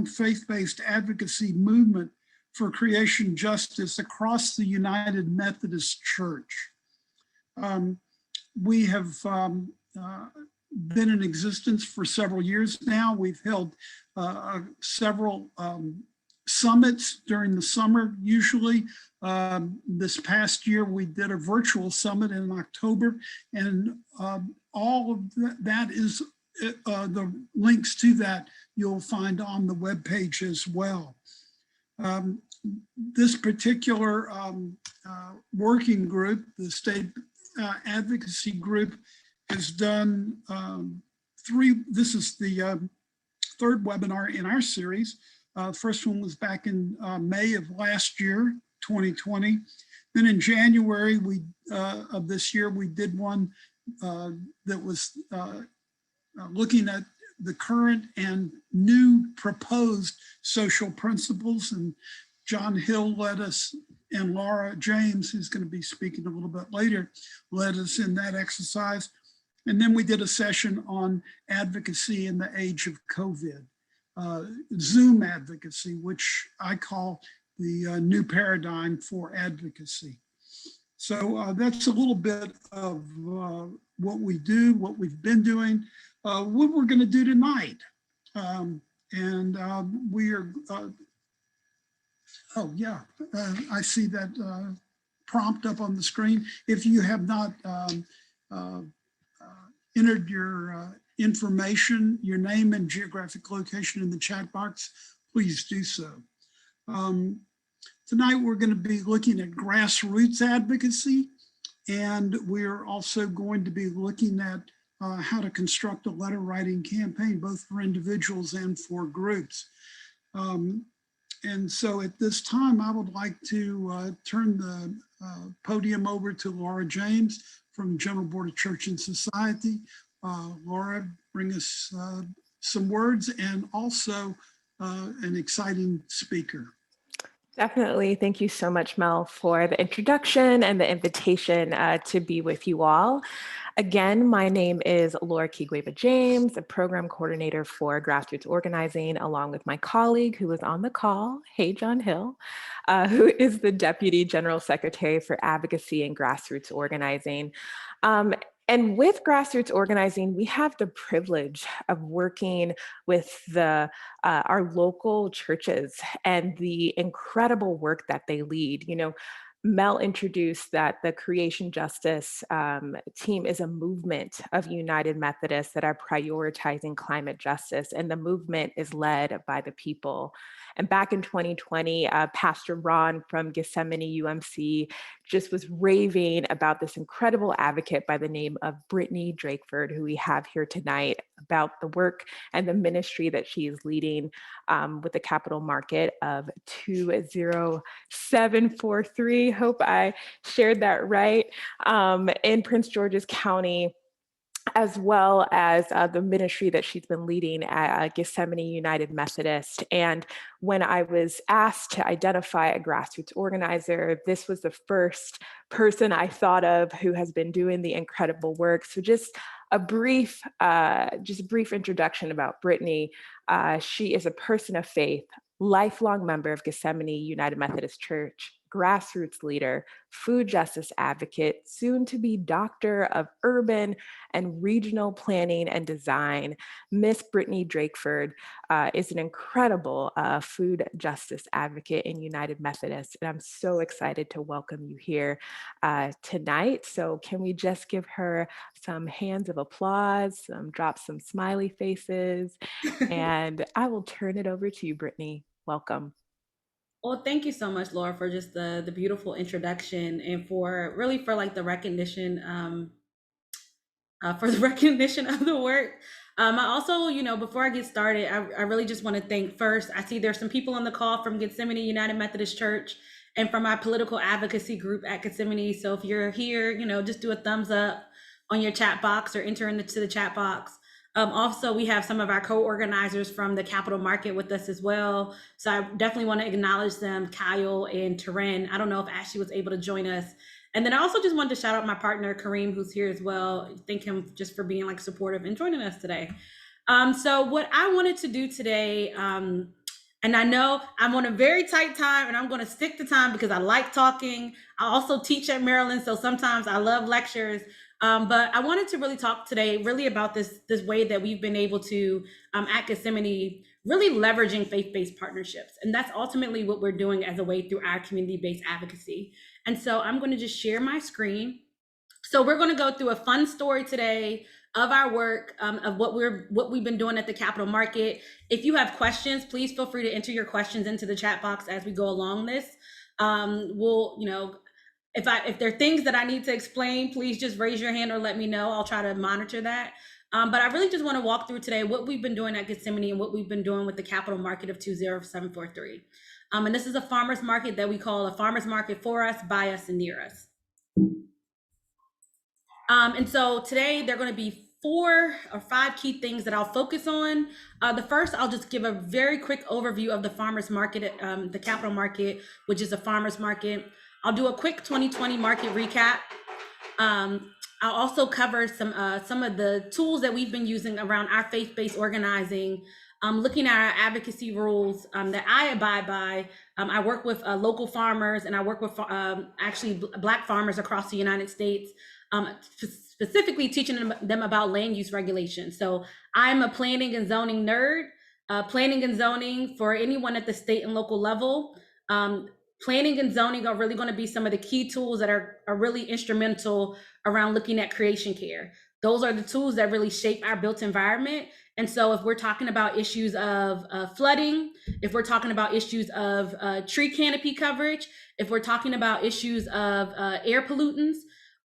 strong faith-based advocacy movement for creation justice across the United Methodist Church. We have been in existence for several years now. We've held several summits during the summer, usually. This past year, we did a virtual summit in October, and all of that is the links to that you'll find on the webpage as well. This particular working group, the State Advocacy Group, has done this is the third webinar in our series. First one was back in May of last year, 2020. Then in January of this year, we did one that was looking at the current and new proposed social principles. And John Hill led us, and Laura James, who's going to be speaking a little bit later, led us in that exercise. And then we did a session on advocacy in the age of COVID, Zoom advocacy, which I call the new paradigm for advocacy. So that's a little bit of what we do, what we've been doing, what we're going to do tonight. We are, oh yeah, I see that prompt up on the screen. If you have not entered your information, your name and geographic location in the chat box, please do so. Tonight, we're going to be looking at grassroots advocacy, and we're also going to be looking at how to construct a letter writing campaign, both for individuals and for groups. And so at this time, I would like to turn the podium over to Laura James from General Board of Church and Society. Laura, bring us some words and also an exciting speaker. Definitely. Thank you so much, Mel, for the introduction and the invitation to be with you all. Again, my name is Laura Kigueva-James, a program coordinator for Grassroots Organizing, along with my colleague who was on the call, hey, John Hill, who is the Deputy General Secretary for Advocacy and Grassroots Organizing. And with Grassroots Organizing, we have the privilege of working with our local churches and the incredible work that they lead. You know, Mel introduced that the Creation Justice team is a movement of United Methodists that are prioritizing climate justice, and the movement is led by the people. And back in 2020, Pastor Ron from Gethsemane UMC just was raving about this incredible advocate by the name of Brittany Drakeford, who we have here tonight, about the work and the ministry that she is leading with the capital market of 20743. Hope I shared that right, in Prince George's County, as well as the ministry that she's been leading at Gethsemane United Methodist. And when I was asked to identify a grassroots organizer, this was the first person I thought of who has been doing the incredible work. So just a brief introduction about Brittany. She is a person of faith, lifelong member of Gethsemane United Methodist Church, grassroots leader, food justice advocate, soon to be Doctor of Urban and Regional Planning and Design. Miss Brittany Drakeford is an incredible food justice advocate in United Methodist, and I'm so excited to welcome you here tonight. So can we just give her some hands of applause, drop some smiley faces, and I will turn it over to you, Brittany. Welcome. Well, thank you so much, Laura, for just the beautiful introduction and for like the recognition of the work. I also, you know, before I get started, I really just want to thank first. I see there's some people on the call from Gethsemane United Methodist Church and from our political advocacy group at Gethsemane. So if you're here, you know, just do a thumbs up on your chat box or enter into the chat box. Also, we have some of our co-organizers from the capital market with us as well. So I definitely want to acknowledge them, Kyle and Taryn. I don't know if Ashley was able to join us. And then I also just wanted to shout out my partner, Kareem, who's here as well. Thank him just for being like supportive and joining us today. So what I wanted to do today And I know I'm on a very tight time and I'm going to stick to time because I like talking. I also teach at Maryland, so sometimes I love lectures. But I wanted to really talk today really about this way that we've been able to, at Gethsemane, really leveraging faith-based partnerships. And that's ultimately what we're doing as a way through our community-based advocacy. And so I'm going to just share my screen. So we're going to go through a fun story today of our work, of what we've been doing at the Capital Market. If you have questions, please feel free to enter your questions into the chat box as we go along this. We'll, if there are things that I need to explain, please just raise your hand or let me know. I'll try to monitor that. But I really just want to walk through today what we've been doing at Gethsemane and what we've been doing with the Capital Market of 20743. And this is a farmer's market that we call a farmer's market for us, by us, and near us. And so today there are going to be 4 or 5 key things that I'll focus on. The first, I'll just give a very quick overview of the farmers market, the Capital Market, which is a farmers market. I'll do a quick 2020 market recap. I'll also cover some of the tools that we've been using around our faith-based organizing, looking at our advocacy rules that I abide by. I work with local farmers, and I work with actually Black farmers across the United States, specifically teaching them about land use regulation. So I'm a planning and zoning nerd. Planning and zoning, for anyone at the state and local level, planning and zoning are really going to be some of the key tools that are really instrumental around looking at creation care. Those are the tools that really shape our built environment. And so if we're talking about issues of flooding, if we're talking about issues of tree canopy coverage, if we're talking about issues of air pollutants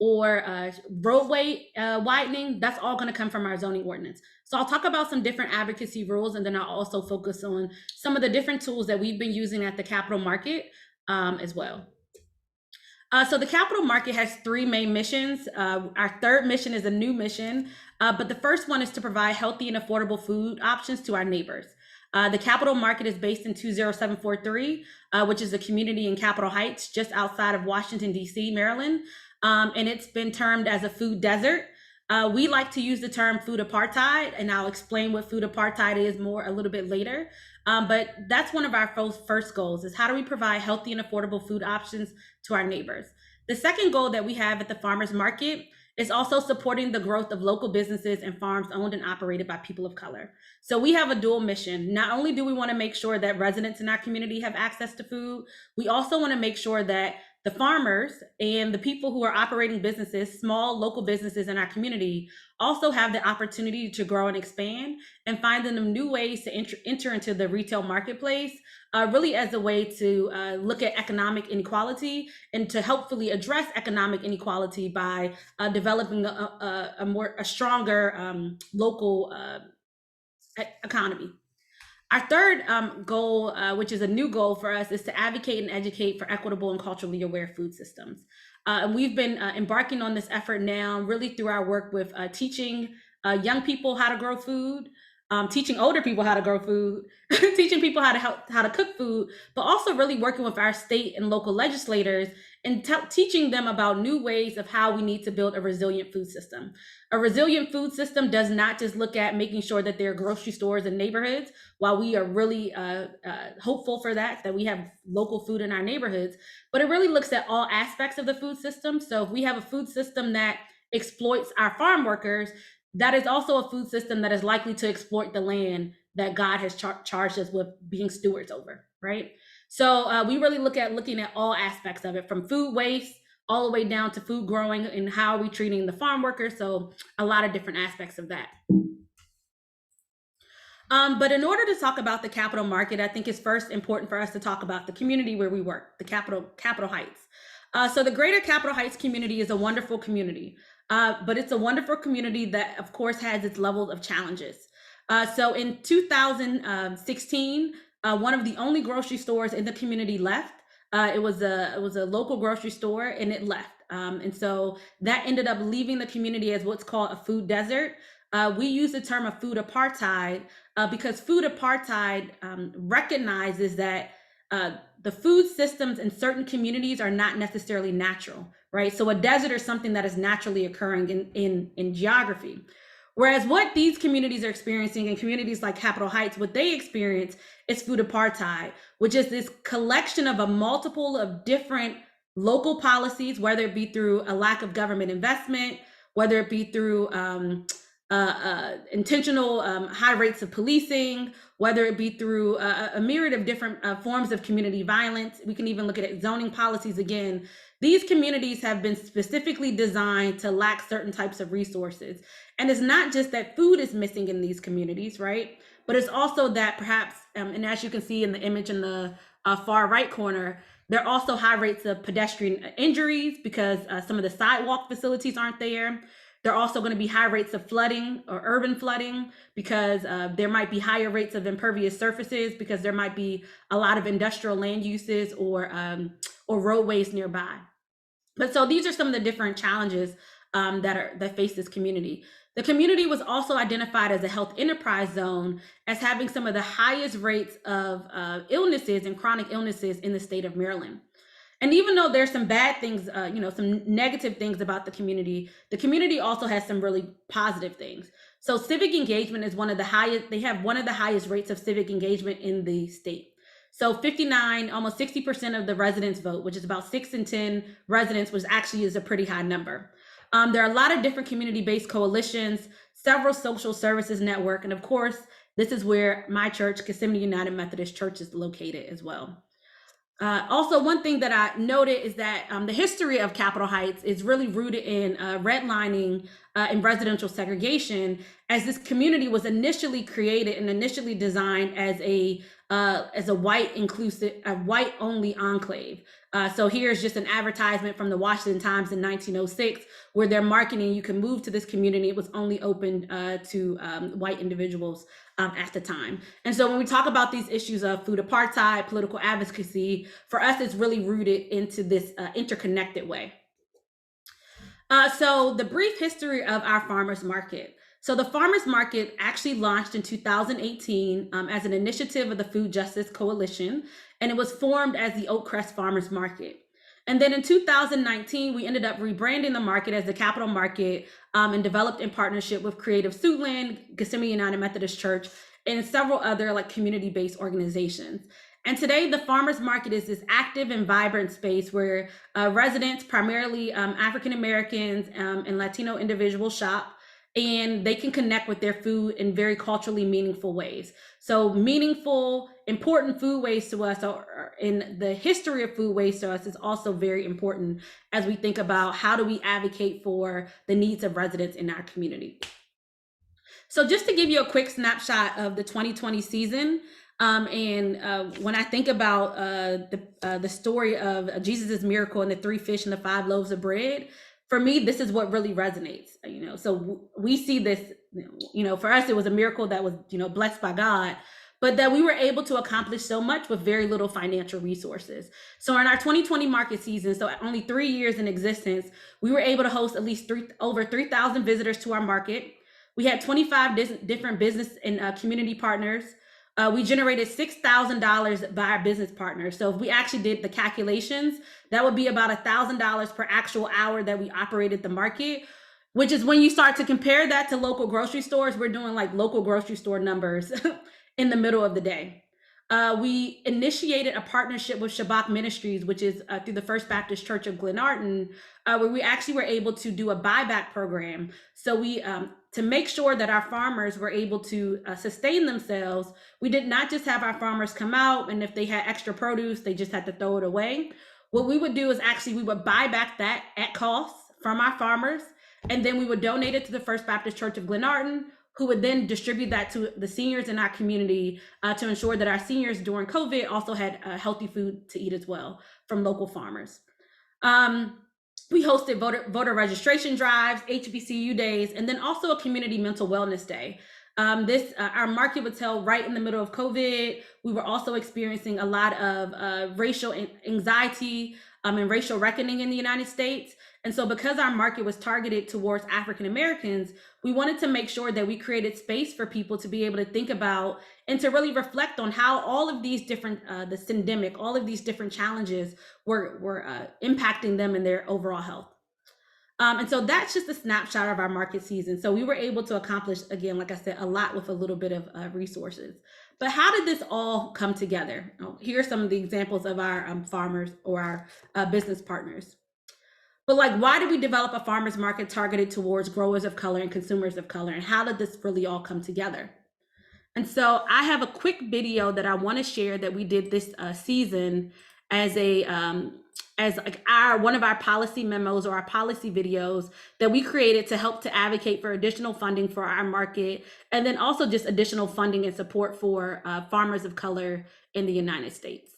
or roadway widening, that's all going to come from our zoning ordinance. So I'll talk about some different advocacy rules, and then I'll also focus on some of the different tools that we've been using at the Capital Market as well. So the Capital Market has 3 main missions. Our third mission is a new mission, but the first one is to provide healthy and affordable food options to our neighbors. The Capital Market is based in 20743, which is a community in Capitol Heights, just outside of Washington, D.C., Maryland. And it's been termed as a food desert. We like to use the term food apartheid, and I'll explain what food apartheid is a little bit later. But that's one of our first goals, is how do we provide healthy and affordable food options to our neighbors? The second goal that we have at the farmers market is also supporting the growth of local businesses and farms owned and operated by people of color. So we have a dual mission. Not only do we want to make sure that residents in our community have access to food, we also want to make sure that the farmers and the people who are operating businesses, small local businesses in our community, also have the opportunity to grow and expand, and finding them new ways to enter into the retail marketplace, really as a way to look at economic inequality and to helpfully address economic inequality by developing a stronger local economy. Our third goal, which is a new goal for us, is to advocate and educate for equitable and culturally aware food systems. And we've been embarking on this effort now, really through our work with teaching young people how to grow food, teaching older people how to grow food, teaching people how to cook food, but also really working with our state and local legislators and teaching them about new ways of how we need to build a resilient food system. A resilient food system does not just look at making sure that there are grocery stores in neighborhoods. While we are really hopeful for that we have local food in our neighborhoods, but it really looks at all aspects of the food system. So if we have a food system that exploits our farm workers, that is also a food system that is likely to exploit the land that God has charged us with being stewards over, right? So we really looking at all aspects of it, from food waste all the way down to food growing and how are we treating the farm workers. So a lot of different aspects of that. But in order to talk about the Capital Market, I think it's first important for us to talk about the community where we work, the Capitol Heights. So the greater Capitol Heights community is a wonderful community, but it's a wonderful community that, of course, has its levels of challenges. So in 2016, one of the only grocery stores in the community left. It was a local grocery store, and it left. And so that ended up leaving the community as what's called a food desert. We use the term of food apartheid because food apartheid recognizes that the food systems in certain communities are not necessarily natural, right? So a desert is something that is naturally occurring in geography. Whereas what these communities are experiencing in communities like Capitol Heights, what they experience is food apartheid, which is this collection of a multiple of different local policies, whether it be through a lack of government investment, whether it be through intentional high rates of policing, whether it be through a myriad of different forms of community violence. We can even look at zoning policies again. These communities have been specifically designed to lack certain types of resources. And it's not just that food is missing in these communities, right? But it's also that perhaps, and as you can see in the image in the far right corner, there are also high rates of pedestrian injuries because some of the sidewalk facilities aren't there. There are also going to be high rates of flooding or urban flooding because there might be higher rates of impervious surfaces because there might be a lot of industrial land uses or roadways nearby. But so these are some of the different challenges that face this community. The community was also identified as a health enterprise zone as having some of the highest rates of illnesses and chronic illnesses in the state of Maryland. And even though there's some bad things, some negative things about the community also has some really positive things. So civic engagement is one of the highest, they have one of the highest rates of civic engagement in the state. So 59, almost 60% of the residents vote, which is about 6 in 10 residents, which actually is a pretty high number. There are a lot of different community-based coalitions, several social services network, and of course, this is where my church, Gethsemane United Methodist Church, is located as well. Also, one thing that I noted is that the history of Capitol Heights is really rooted in redlining and residential segregation, as this community was initially created and initially designed as a white inclusive, a white only enclave. So here's just an advertisement from the Washington Times in 1906, where they're marketing you can move to this community. It was only open to white individuals at the time. And so when we talk about these issues of food apartheid, political advocacy, for us, it's really rooted into this interconnected way. So the brief history of our farmers market. So the farmers market actually launched in 2018 as an initiative of the Food Justice Coalition, and it was formed as the Oakcrest Farmers Market. And then in 2019, we ended up rebranding the market as the Capitol Market and developed in partnership with Creative Suitland, Gethsemane United Methodist Church, and several other community-based organizations. And today, the farmers market is this active and vibrant space where residents, primarily African Americans and Latino individuals, shop, and they can connect with their food in very culturally meaningful ways. So meaningful, important food waste to us, or in the history of food waste to us, is also very important as we think about how do we advocate for the needs of residents in our community. So just to give you a quick snapshot of the 2020 season, when I think about the story of Jesus's miracle and the 3 fish and the 5 loaves of bread, for me, this is what really resonates. So we see this. For us, it was a miracle that was blessed by God, but that we were able to accomplish so much with very little financial resources. So in our 2020 market season, so only 3 years in existence, we were able to host at least over 3,000 visitors to our market. We had 25 different business and community partners. We generated $6,000 by our business partners. So if we actually did the calculations, that would be about $1,000 per actual hour that we operated the market, which is when you start to compare that to local grocery stores, we're doing local grocery store numbers in the middle of the day. We initiated a partnership with Shabbat Ministries, which is through the First Baptist Church of Glenarden, where we actually were able to do a buyback program. So we, to make sure that our farmers were able to sustain themselves, we did not just have our farmers come out, and if they had extra produce, they just had to throw it away. What we would do is actually we would buy back that at cost from our farmers, and then we would donate it to the First Baptist Church of Glenarden, who would then distribute that to the seniors in our community to ensure that our seniors during COVID also had healthy food to eat as well from local farmers. We hosted voter registration drives, HBCU days, and then also a community mental wellness day. Our market was held right in the middle of COVID. We were also experiencing a lot of racial anxiety and racial reckoning in the United States. And so because our market was targeted towards African Americans, we wanted to make sure that we created space for people to be able to think about and to really reflect on how all of these different, the syndemic, all of these different challenges were impacting them in their overall health. And so that's just a snapshot of our market season. So we were able to accomplish, again, like I said, a lot with a little bit of resources. But how did this all come together? Here are some of the examples of our farmers or our business partners. But like, why did we develop a farmers market targeted towards growers of color and consumers of color? And how did this really all come together? And so I have a quick video that I want to share that we did this season as a as like one of our policy memos or our policy videos that we created to help to advocate for additional funding for our market, and then also just additional funding and support for farmers of color in the United States.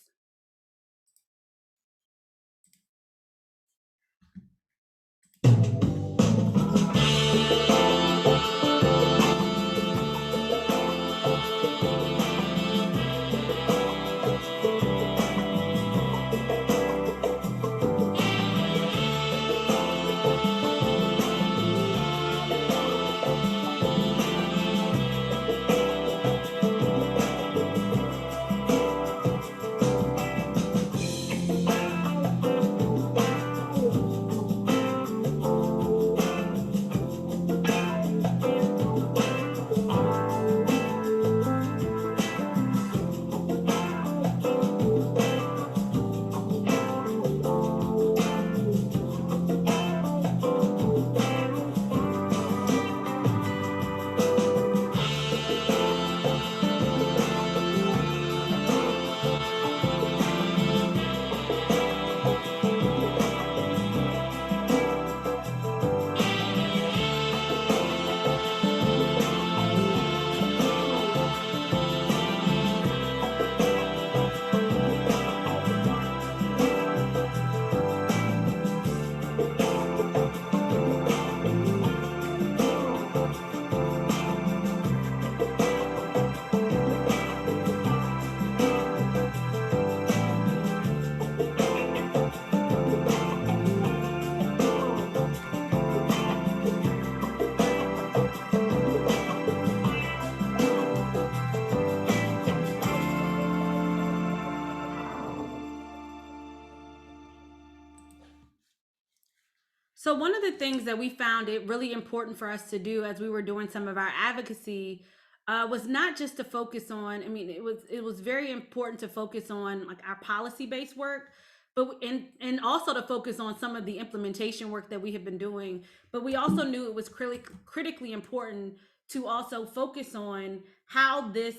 So one of the things that we found it really important for us to do as we were doing some of our advocacy was not just to focus on, I mean, it was very important to focus on like our policy-based work, but and also to focus on some of the implementation work that we have been doing. But we also knew it was critically important to also focus on how this,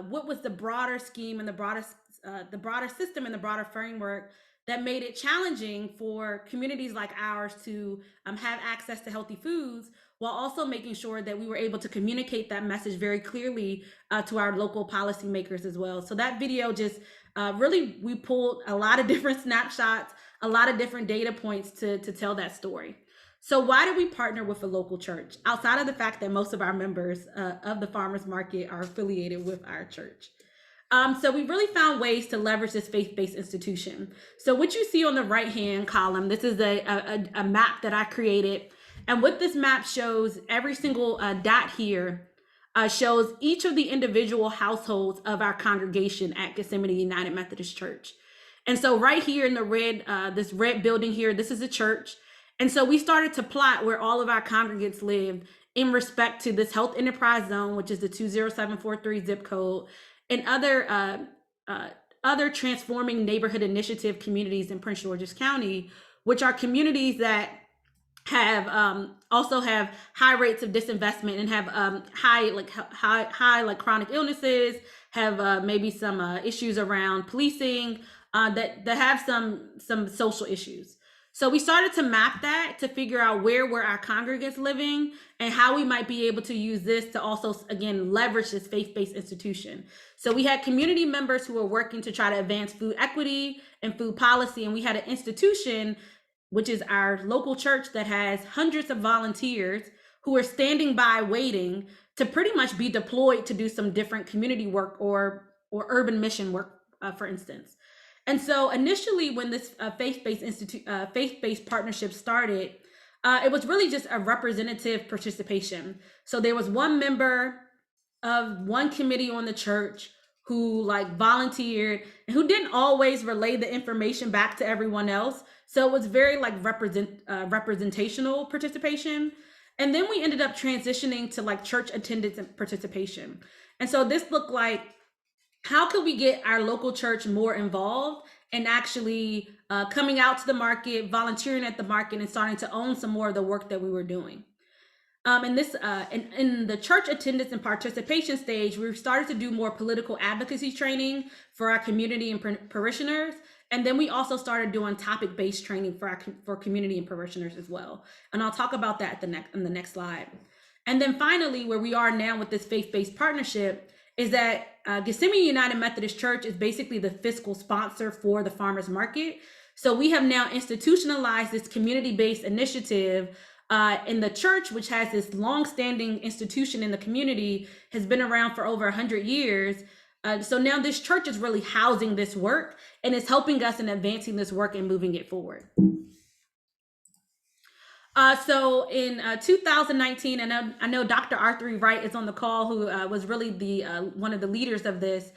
what was the broader scheme and the broader system and the broader framework that made it challenging for communities like ours to have access to healthy foods, while also making sure that we were able to communicate that message very clearly to our local policymakers as well. So that video just really, we pulled a lot of different snapshots, a lot of different data points to tell that story. So why did we partner with a local church? Outside of the fact that most of our members of the farmers market are affiliated with our church. So we really found ways to leverage this faith-based institution. So what you see on the right-hand column, this is a map that I created. And what this map shows, every single dot here shows each of the individual households of our congregation at Gethsemane United Methodist Church. And so right here in the red, this red building here, this is a church. And so we started to plot where all of our congregants lived in respect to this health enterprise zone, which is the 20743 zip code, and other transforming neighborhood initiative communities in Prince George's County, which are communities that have also have high rates of disinvestment and have high chronic illnesses, have maybe some issues around policing, that have some social issues. So we started to map that to figure out where were our congregants living and how we might be able to use this to also, again, leverage this faith-based institution. So we had community members who were working to try to advance food equity and food policy. And we had an institution, which is our local church, that has hundreds of volunteers who are standing by waiting to pretty much be deployed to do some different community work or urban mission work, for instance. And so initially when this faith-based partnership started, it was really just a representative participation. So there was one member of one committee on the church who like volunteered and who didn't always relay the information back to everyone else. So it was very like representational participation. And then we ended up transitioning to like church attendance and participation. And so this looked like, how could we get our local church more involved and actually coming out to the market, volunteering at the market, and starting to own some more of the work that we were doing. And this, in the church attendance and participation stage, we started to do more political advocacy training for our community and parishioners. And then we also started doing topic-based training for community and parishioners as well. And I'll talk about that in the next slide. And then finally, where we are now with this faith-based partnership is that Gethsemane United Methodist Church is basically the fiscal sponsor for the farmers market. So we have now institutionalized this community-based initiative in the church, which has this long-standing institution in the community, has been around for over 100 years. So now this church is really housing this work and is helping us in advancing this work and moving it forward. So in 2019, and I know Dr. Arthur Wright is on the call, who was really the one of the leaders of this.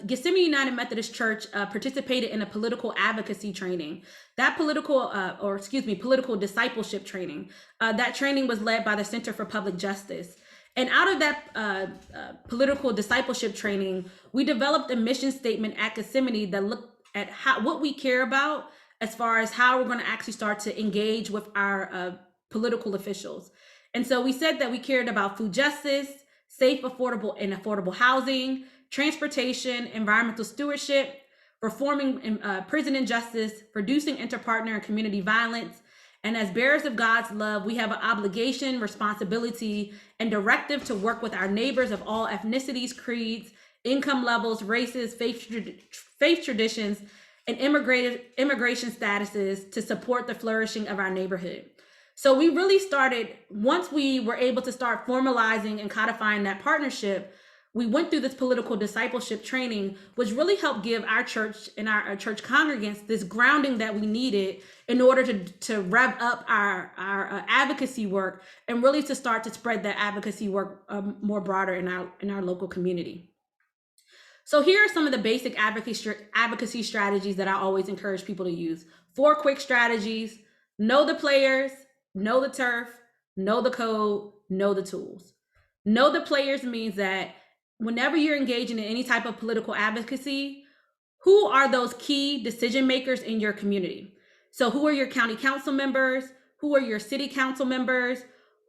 Gethsemane United Methodist Church participated in a political advocacy training. That political discipleship training. That training was led by the Center for Public Justice. And out of that political discipleship training, we developed a mission statement at Gethsemane that looked at what we care about as far as how we're going to actually start to engage with our political officials. And so we said that we cared about food justice, safe, affordable housing, transportation, environmental stewardship, reforming prison injustice, reducing interpartner and community violence. And as bearers of God's love, we have an obligation, responsibility, and directive to work with our neighbors of all ethnicities, creeds, income levels, races, faith traditions, and immigration statuses to support the flourishing of our neighborhood. So we really started, once we were able to start formalizing and codifying that partnership, we went through this political discipleship training, which really helped give our church and our church congregants this grounding that we needed in order to rev up our advocacy work and really to start to spread that advocacy work more broader in our local community. So here are some of the basic advocacy strategies that I always encourage people to use. 4 quick strategies: know the players, know the turf, know the code, know the tools. Know the players means that whenever you're engaging in any type of political advocacy, who are those key decision makers in your community? So who are your county council members? Who are your city council members?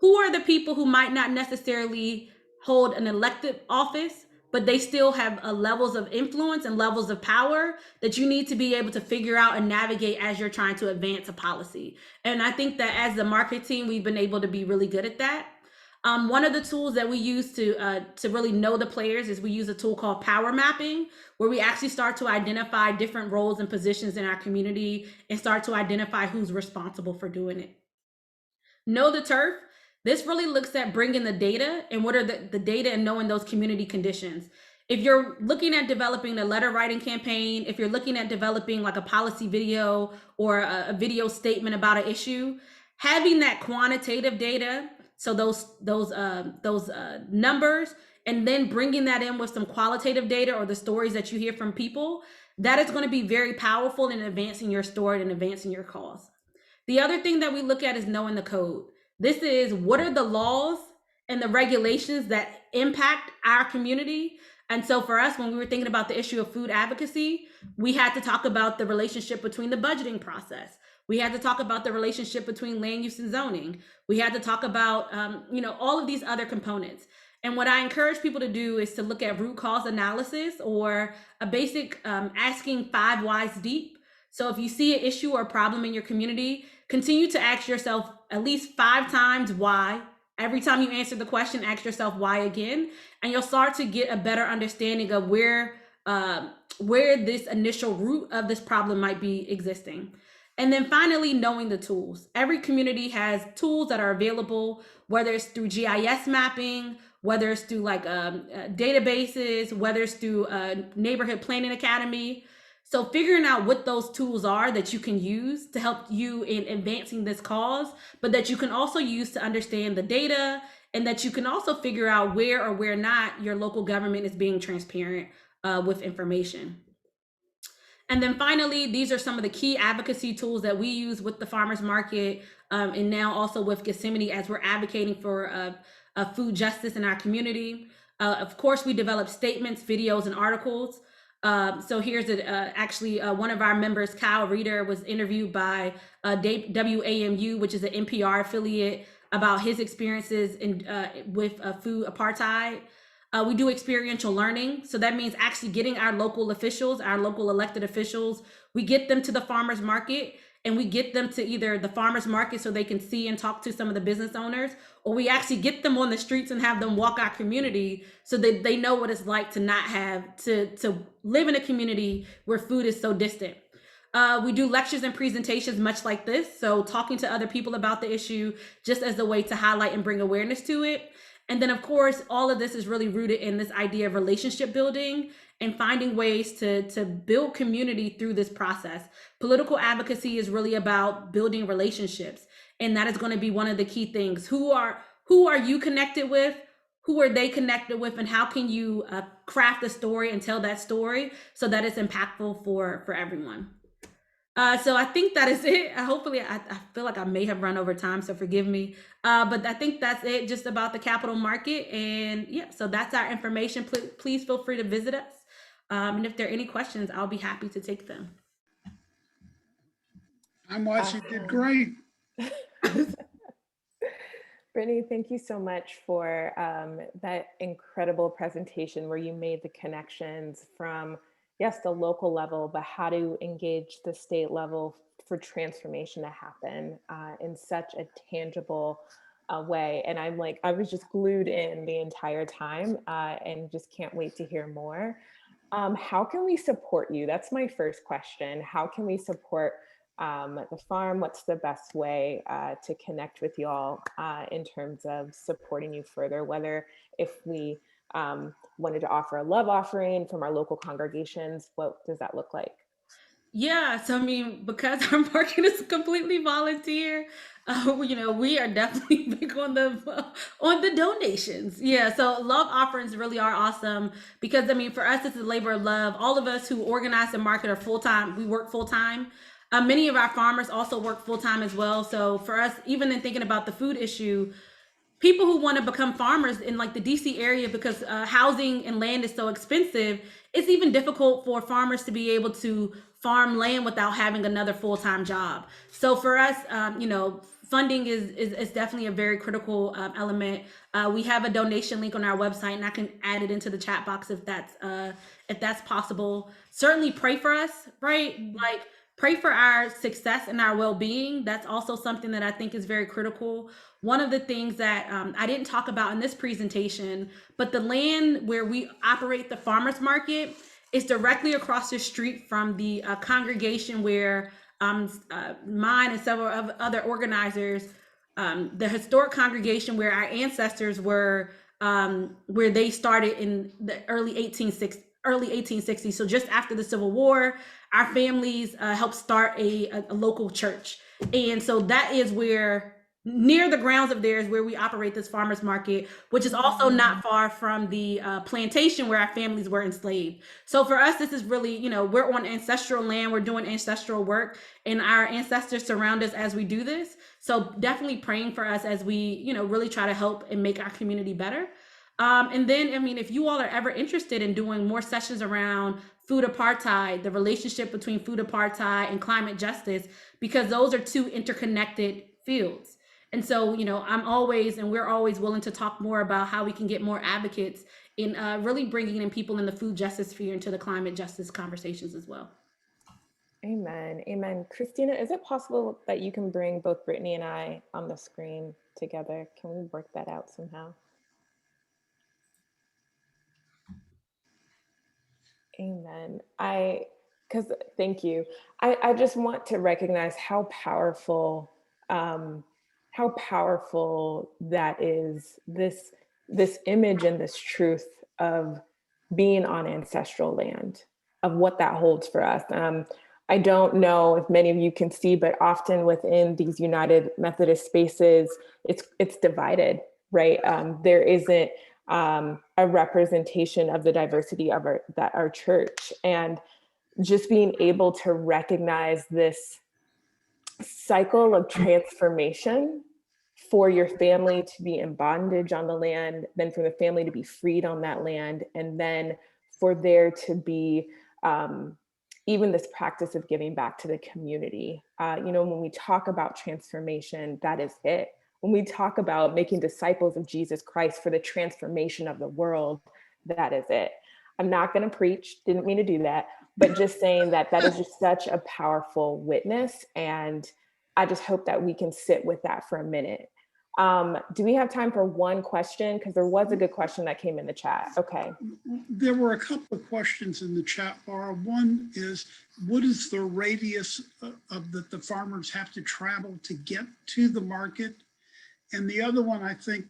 Who are the people who might not necessarily hold an elected office, but they still have levels of influence and levels of power that you need to be able to figure out and navigate as you're trying to advance a policy? And I think that as the market team, we've been able to be really good at that. One of the tools that we use to really know the players is we use a tool called power mapping, where we actually start to identify different roles and positions in our community and start to identify who's responsible for doing it. Know the turf. This really looks at bringing the data and what are the data and knowing those community conditions. If you're looking at developing a letter writing campaign, if you're looking at developing like a policy video or a video statement about an issue, having that quantitative data, so those numbers, and then bringing that in with some qualitative data or the stories that you hear from people, that is going to be very powerful in advancing your story and advancing your cause. The other thing that we look at is knowing the code. This is, what are the laws and the regulations that impact our community? And so for us, when we were thinking about the issue of food advocacy, we had to talk about the relationship between the budgeting process. We had to talk about the relationship between land use and zoning. We had to talk about, all of these other components. And what I encourage people to do is to look at root cause analysis, or a basic asking 5 whys deep. So if you see an issue or a problem in your community, continue to ask yourself at least 5 times why. Every time you answer the question, ask yourself why again, and you'll start to get a better understanding of where this initial root of this problem might be existing. And then finally, knowing the tools. Every community has tools that are available, whether it's through GIS mapping, whether it's through databases, whether it's through Neighborhood Planning Academy. So figuring out what those tools are that you can use to help you in advancing this cause, but that you can also use to understand the data, and that you can also figure out where or where not your local government is being transparent with information. And then finally, these are some of the key advocacy tools that we use with the farmers market, and now also with Gethsemane as we're advocating for food justice in our community. Of course, we develop statements, videos, and articles. So here's actually one of our members, Kyle Reeder, was interviewed by WAMU, which is an NPR affiliate, about his experiences with food apartheid. We do experiential learning. So that means actually getting our local officials, our local elected officials, we get them to the farmers market, and we get them to either the farmers market so they can see and talk to some of the business owners, or we actually get them on the streets and have them walk our community so that they know what it's like to not have to live in a community where food is so distant. We do lectures and presentations much like this. So talking to other people about the issue just as a way to highlight and bring awareness to it. And then, of course, all of this is really rooted in this idea of relationship building and finding ways to build community through this process. Political advocacy is really about building relationships. And that is going to be one of the key things. Who are you connected with? Who are they connected with? And how can you craft a story and tell that story so that it's impactful for everyone? So I think that is it. Hopefully, I feel like I may have run over time, so forgive me. But I think that's it just about the capital market. And yeah, so that's our information. Please feel free to visit us. And if there are any questions, I'll be happy to take them. I'm watching. You did great. Brittany, thank you so much for that incredible presentation where you made the connections from, yes, the local level, but how to engage the state level for transformation to happen in such a tangible way. And I was just glued in the entire time and just can't wait to hear more. How can we support you? That's my first question. How can we support the farm? What's the best way to connect with y'all in terms of supporting you further, whether if we wanted to offer a love offering from our local congregations, what does that look like? Yeah, so I mean, because our market is completely volunteer, we are definitely big on the donations. Yeah, so love offerings really are awesome because I mean, for us, it's a labor of love. All of us who organize the market are full time. We work full time. Many of our farmers also work full time as well. So for us, even in thinking about the food issue, people who want to become farmers in like the DC area, because housing and land is so expensive, it's even difficult for farmers to be able to farm land without having another full-time job. So for us, funding is definitely a very critical element. We have a donation link on our website, and I can add it into the chat box if that's possible. Certainly pray for us, right? Like pray for our success and our well-being. That's also something that I think is very critical. One of the things that I didn't talk about in this presentation, but the land where we operate the farmers market is directly across the street from the congregation where mine and several other organizers, the historic congregation where our ancestors were, where they started in the early 1860s. So just after the Civil War, our families helped start a local church. And so that is where, near the grounds of theirs, where we operate this farmers market, which is also not far from the plantation where our families were enslaved. So for us, this is really, we're on ancestral land, we're doing ancestral work, and our ancestors surround us as we do this. So definitely praying for us as we, really try to help and make our community better. And then, I mean, if you all are ever interested in doing more sessions around food apartheid, the relationship between food apartheid and climate justice, because those are two interconnected fields. And so, we're always willing to talk more about how we can get more advocates in really bringing in people in the food justice sphere into the climate justice conversations as well. Amen. Amen. Christina, is it possible that you can bring both Brittany and I on the screen together? Can we work that out somehow? Amen. Thank you. I just want to recognize how powerful that is, this image and this truth of being on ancestral land, of what that holds for us. I don't know if many of you can see, but often within these United Methodist spaces, it's divided, right? There isn't a representation of the diversity of our church. And just being able to recognize this cycle of transformation for your family to be in bondage on the land, then for the family to be freed on that land, and then for there to be even this practice of giving back to the community. When we talk about transformation, that is it. When we talk about making disciples of Jesus Christ for the transformation of the world, that is it. I'm not going to preach, didn't mean to do that, but just saying that is just such a powerful witness. And I just hope that we can sit with that for a minute. Do we have time for one question? Because there was a good question that came in the chat. Okay. There were a couple of questions in the chat bar. One is, what is the radius of that the farmers have to travel to get to the market? And the other one, I think,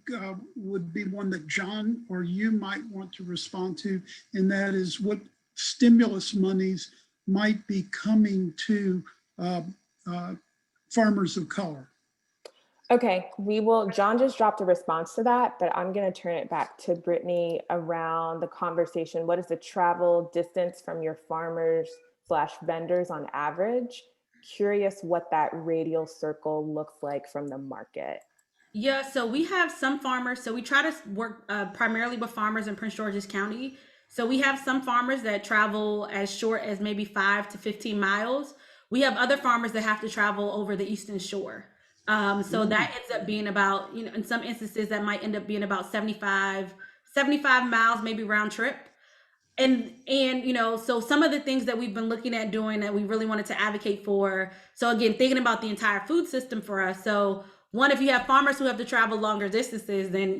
would be one that John or you might want to respond to, and that is what stimulus monies might be coming to farmers of color. Okay, John just dropped a response to that, but I'm going to turn it back to Brittany around the conversation. What is the travel distance from your farmers/vendors on average? Curious what that radial circle looks like from the market. Yeah, so we have some farmers. So we try to work primarily with farmers in Prince George's County. So we have some farmers that travel as short as maybe 5 to 15 miles. We have other farmers that have to travel over the Eastern Shore. So that ends up being about, in some instances that might end up being about 75 miles, maybe round trip. And so some of the things that we've been looking at doing that we really wanted to advocate for. So again, thinking about the entire food system for us. So one, if you have farmers who have to travel longer distances, then,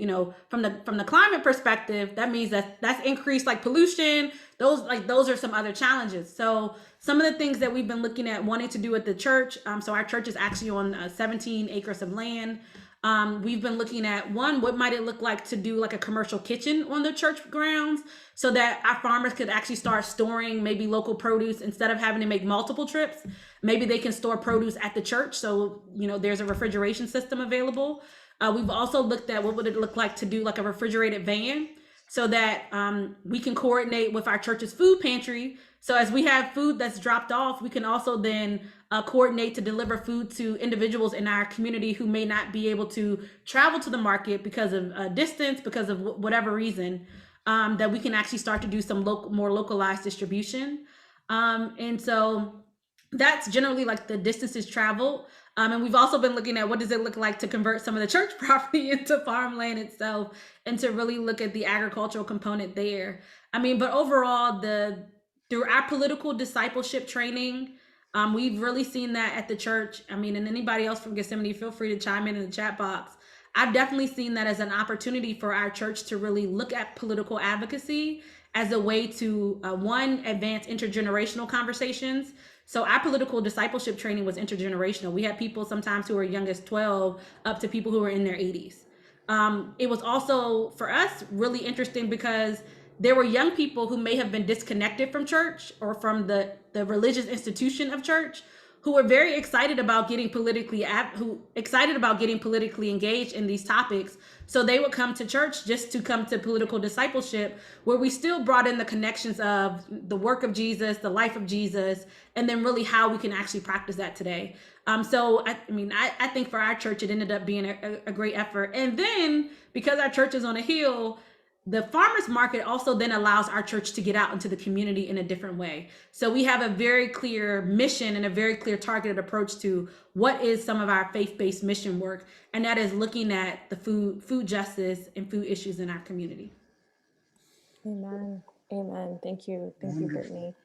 from the climate perspective, that means that's increased like pollution. Those are some other challenges. So some of the things that we've been looking at wanting to do at the church. So our church is actually on 17 acres of land. We've been looking at what might it look like to do like a commercial kitchen on the church grounds so that our farmers could actually start storing maybe local produce instead of having to make multiple trips. Maybe they can store produce at the church. So, there's a refrigeration system available. We've also looked at what would it look like to do like a refrigerated van so that we can coordinate with our church's food pantry. So as we have food that's dropped off, we can also then coordinate to deliver food to individuals in our community who may not be able to travel to the market because of distance, because of whatever reason, that we can actually start to do some more localized distribution. And so that's generally like the distances traveled. And we've also been looking at what does it look like to convert some of the church property into farmland itself and to really look at the agricultural component there. But overall, through our political discipleship training, we've really seen that at the church. And anybody else from Gethsemane, feel free to chime in the chat box. I've definitely seen that as an opportunity for our church to really look at political advocacy as a way to, one, advance intergenerational conversations. So our political discipleship training was intergenerational. We had people sometimes who were young as 12 up to people who were in their 80s. It was also, for us, really interesting because there were young people who may have been disconnected from church or from the religious institution of church who were very excited about getting politically engaged in these topics. So they would come to church just to come to political discipleship, where we still brought in the connections of the work of Jesus, the life of Jesus, and then really how we can actually practice that today. So I think for our church, it ended up being a great effort. And then because our church is on a hill, the farmers market also then allows our church to get out into the community in a different way. So we have a very clear mission and a very clear targeted approach to what is some of our faith-based mission work. And that is looking at the food justice and food issues in our community. Amen. Amen. Thank you. Thank you, Brittany.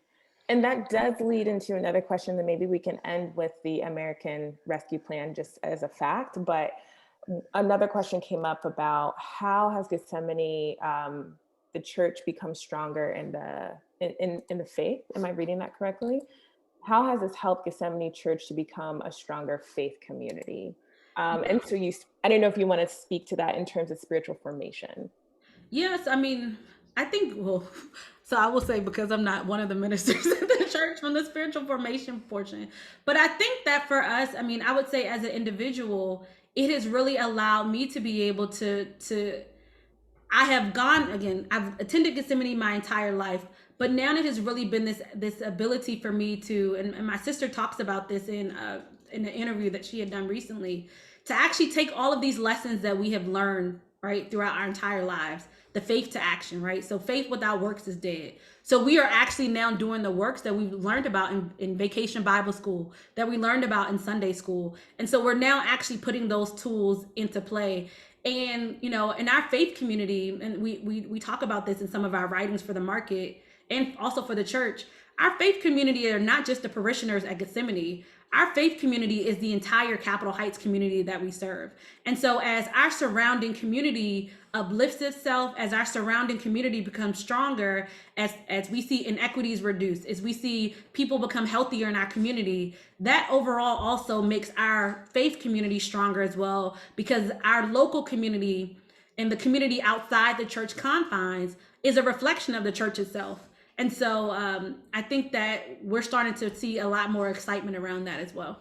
And that does lead into another question that maybe we can end with the American Rescue Plan just as a fact, but another question came up about how has Gethsemane, the church, become stronger in the faith? Am I reading that correctly? How has this helped Gethsemane Church to become a stronger faith community? And so I don't know if you want to speak to that in terms of spiritual formation. Yes, I think, so I will say, because I'm not one of the ministers at the church from the spiritual formation portion, but I think that for us, I would say as an individual, it has really allowed me to be able to I have gone again. I've attended Gethsemane my entire life, but now it has really been this ability for me to, and my sister talks about this in an interview that she had done recently, to actually take all of these lessons that we have learned right throughout our entire lives, the faith to action, right? So faith without works is dead. So we are actually now doing the works that we've learned about in vacation Bible school, that we learned about in Sunday school, and so we're now actually putting those tools into play. And you know, in our faith community, and we talk about this in some of our writings for the market and also for the church, our faith community are not just the parishioners at Gethsemane. Our faith community is the entire Capitol Heights community that we serve. And so as our surrounding community uplifts itself, as our surrounding community becomes stronger, as we see inequities reduced, as we see people become healthier in our community, that overall also makes our faith community stronger as well, because our local community and the community outside the church confines is a reflection of the church itself. And so I think that we're starting to see a lot more excitement around that as well.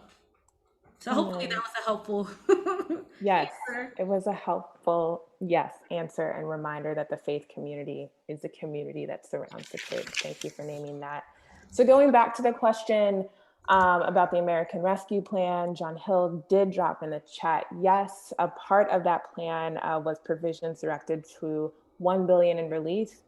So hopefully that was a helpful Yes, answer. it was a helpful answer and reminder that the faith community is the community that surrounds the church. Thank you for naming that. So going back to the question about the American Rescue Plan, John Hill did drop in the chat. Yes, a part of that plan was provisions directed to $1 billion in relief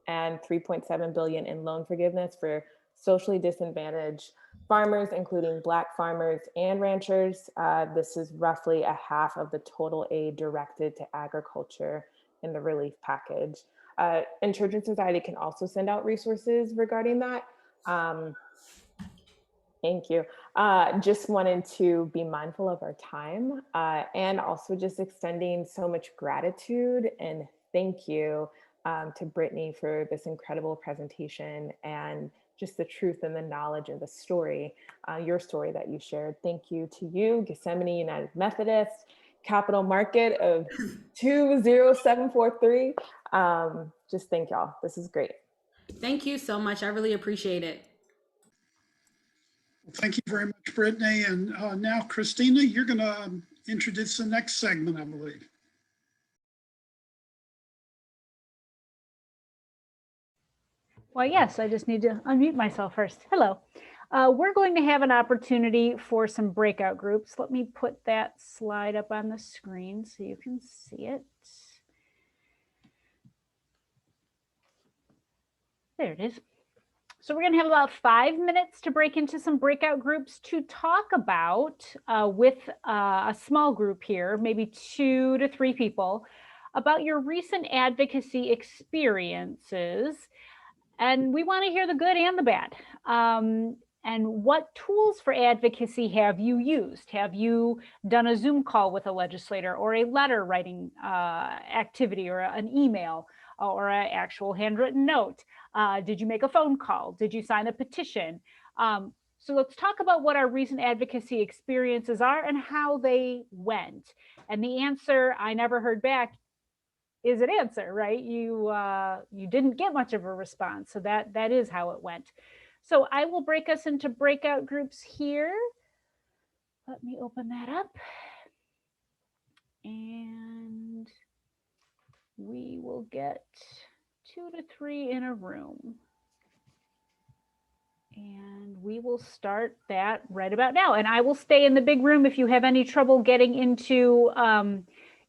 and $3.7 billion in loan forgiveness for socially disadvantaged farmers, including Black farmers and ranchers. This is roughly a half of the total aid directed to agriculture in the relief package. And Church and Society can also send out resources regarding that. Thank you. Just wanted to be mindful of our time and also just extending so much gratitude and thank you to Brittany for this incredible presentation and just the truth and the knowledge of the story, your story that you shared. Thank you to you, Gethsemane United Methodist, Capital Market of 20743. Just thank y'all. This is great. Thank you so much. I really appreciate it. Well, thank you very much, Brittany. And now, Christina, you're going to introduce the next segment, I believe. Well, yes, I just need to unmute myself first. Hello. We're going to have an opportunity for some breakout groups. Let me put that slide up on the screen so you can see it. There it is. So we're going to have about 5 minutes to break into some breakout groups to talk about with a small group here, maybe 2 to 3 people, about your recent advocacy experiences. And we want to hear the good and the bad. And what tools for advocacy have you used? Have you done a Zoom call with a legislator or a letter writing activity or an email or an actual handwritten note? Did you make a phone call? Did you sign a petition? So let's talk about what our recent advocacy experiences are and how they went. And the answer I never heard back is an answer, right? You didn't get much of a response. So that is how it went. So I will break us into breakout groups here. Let me open that up. And we will get 2 to 3 in a room. And we will start that right about now. And I will stay in the big room. If you have any trouble getting into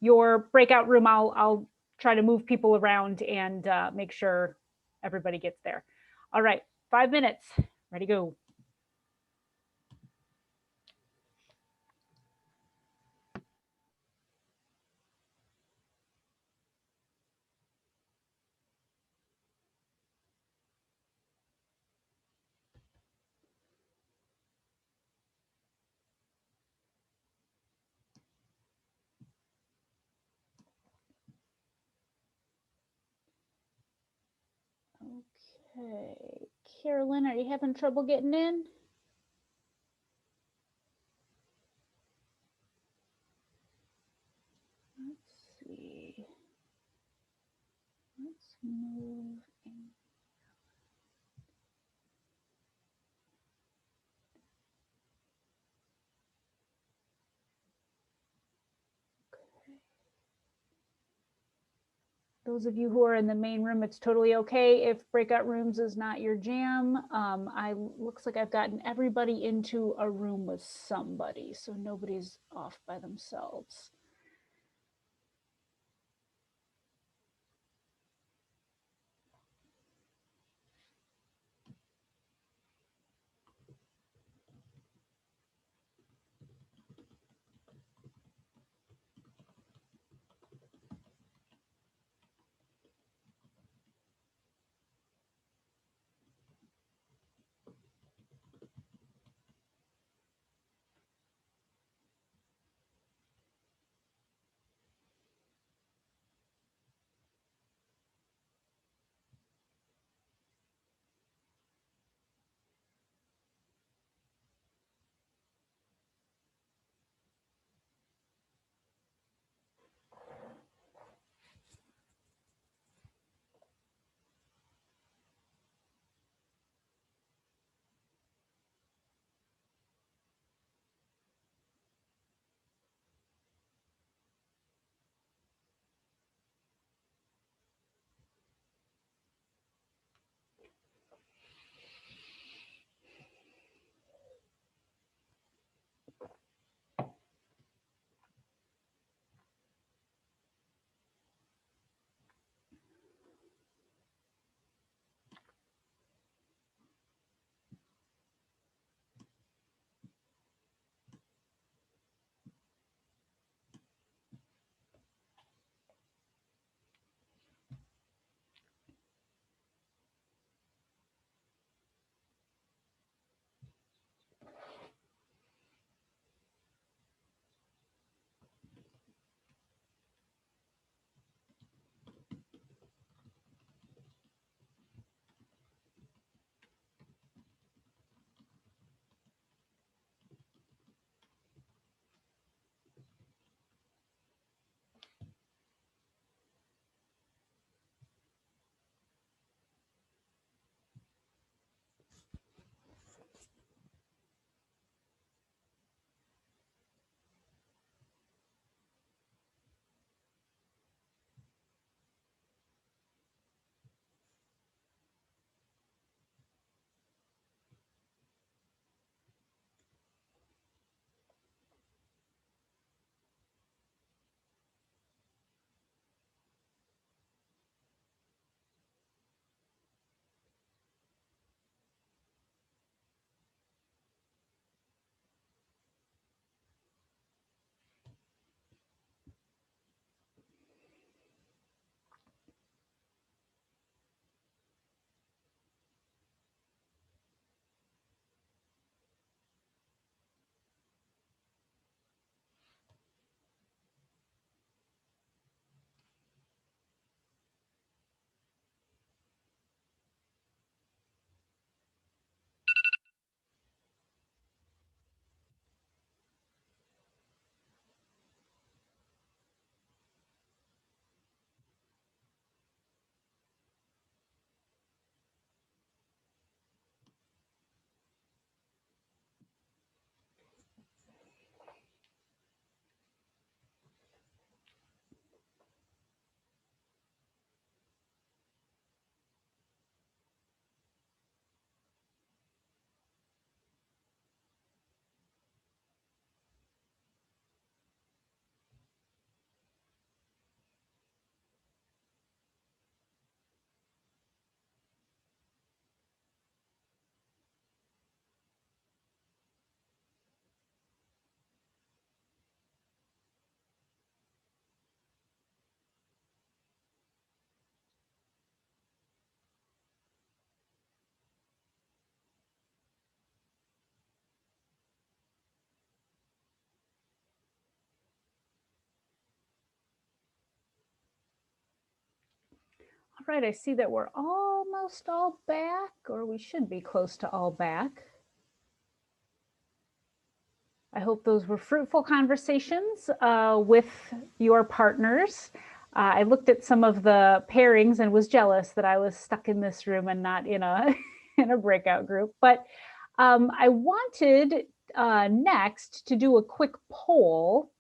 your breakout room, I'll try to move people around and make sure everybody gets there. All right, 5 minutes, ready, go. Okay, Carolyn, are you having trouble getting in? Let's see. Let's move in. Those of you who are in the main room, it's totally okay if breakout rooms is not your jam. Looks like I've gotten everybody into a room with somebody, so nobody's off by themselves. All right, I see that we're almost all back, or we should be close to all back. I hope those were fruitful conversations with your partners. I looked at some of the pairings and was jealous that I was stuck in this room and not in a, in a breakout group. But I wanted next to do a quick poll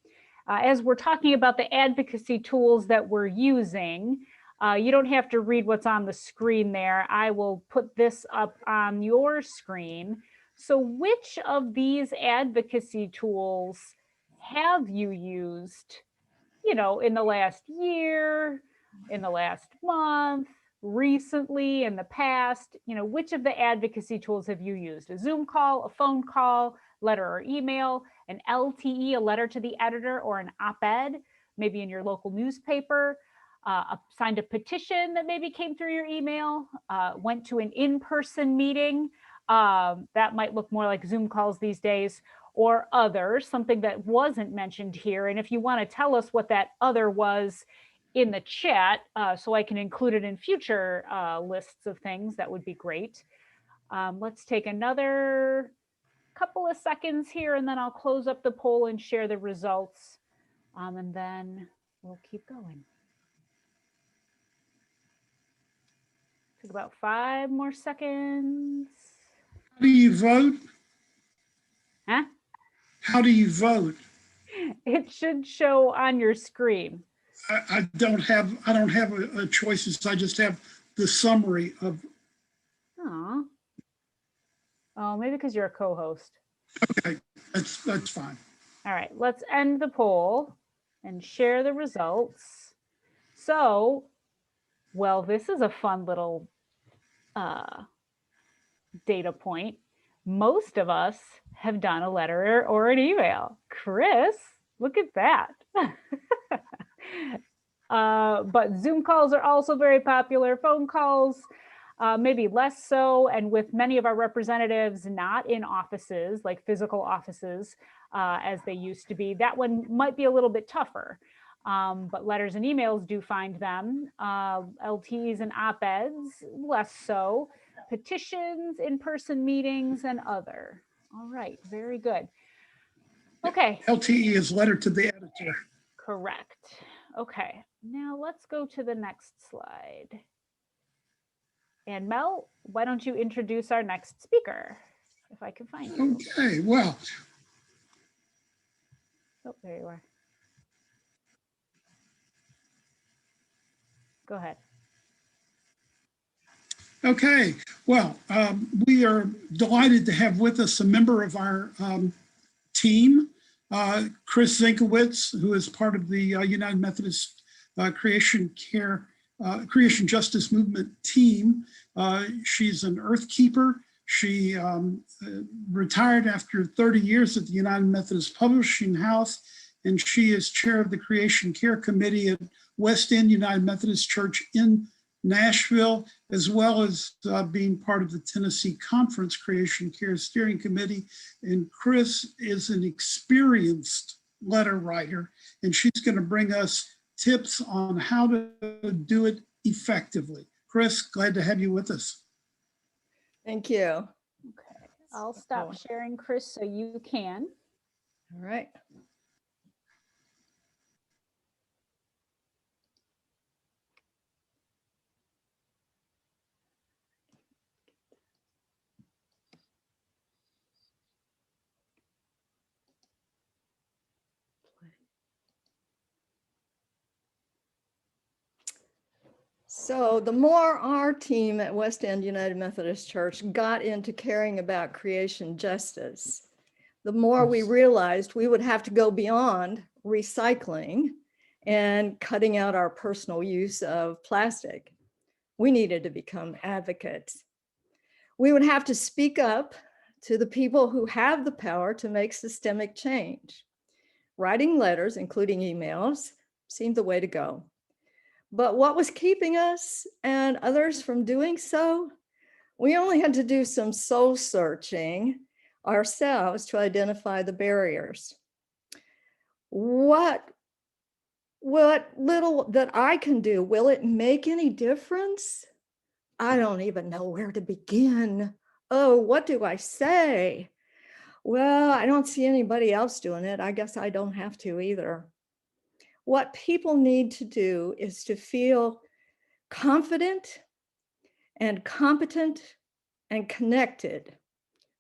as we're talking about the advocacy tools that we're using. You don't have to read what's on the screen there. I will put this up on your screen. So which of these advocacy tools have you used, you know, in the last year, in the last month, recently, in the past? You know, which of the advocacy tools have you used? A Zoom call, a phone call, letter or email, an LTE, a letter to the editor, or an op-ed, maybe in your local newspaper, signed a petition that maybe came through your email, went to an in-person meeting. That might look more like Zoom calls these days, or others, something that wasn't mentioned here. And if you want to tell us what that other was in the chat, so I can include it in future lists of things, that would be great. Let's take another couple of seconds here, and then I'll close up the poll and share the results. And then we'll keep going. Took about 5 more seconds. How do you vote? Huh? How do you vote? It should show on your screen. I don't have a choices. I just have the summary of. Oh, maybe because you're a co-host. Okay, that's fine. All right, let's end the poll and share the results. So, well, this is a fun little data point. Most of us have done a letter or an email. Chris, look at that. But Zoom calls are also very popular. Phone calls, maybe less so. And with many of our representatives not in offices, like physical offices, as they used to be, that one might be a little bit tougher. But letters and emails do find them. LTs and op-eds, less so. Petitions, in-person meetings, and other. All right, very good. Okay. LTE is letter to the editor. Correct. Okay, now let's go to the next slide. And Mel, why don't you introduce our next speaker, if I can find you. Okay, well. Oh, there you are. Go ahead. Okay, well, we are delighted to have with us a member of our team, Chris Zinkiewicz, who is part of the United Methodist Creation Justice Movement team. She's an earth keeper. She retired after 30 years at the United Methodist Publishing House, and she is chair of the Creation Care Committee at West End United Methodist Church in Nashville, as well as being part of the Tennessee Conference Creation Care Steering Committee. And Chris is an experienced letter writer, and she's going to bring us tips on how to do it effectively. Chris, glad to have you with us. Thank you. Okay, I'll stop sharing, Chris, so you can. All right. So the more our team at West End United Methodist Church got into caring about creation justice, the more we realized we would have to go beyond recycling and cutting out our personal use of plastic. We needed to become advocates. We would have to speak up to the people who have the power to make systemic change. Writing letters, including emails, seemed the way to go. But what was keeping us and others from doing so? We only had to do some soul searching ourselves to identify the barriers. What little that I can do, will it make any difference? I don't even know where to begin. Oh, what do I say? Well, I don't see anybody else doing it. I guess I don't have to either. What people need to do is to feel confident and competent and connected.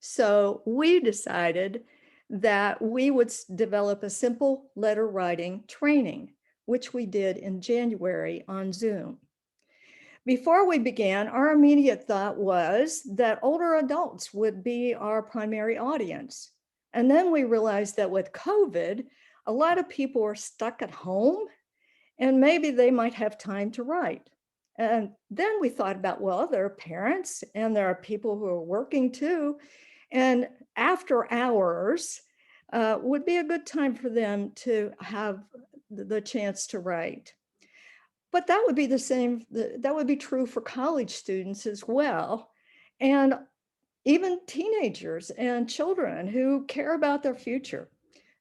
So we decided that we would develop a simple letter writing training, which we did in January on Zoom. Before we began, our immediate thought was that older adults would be our primary audience. And then we realized that with COVID, a lot of people are stuck at home and maybe they might have time to write. And then we thought about, well, there are parents and there are people who are working too. And after hours would be a good time for them to have the chance to write. But that would be the same, that would be true for college students as well. And even teenagers and children who care about their future.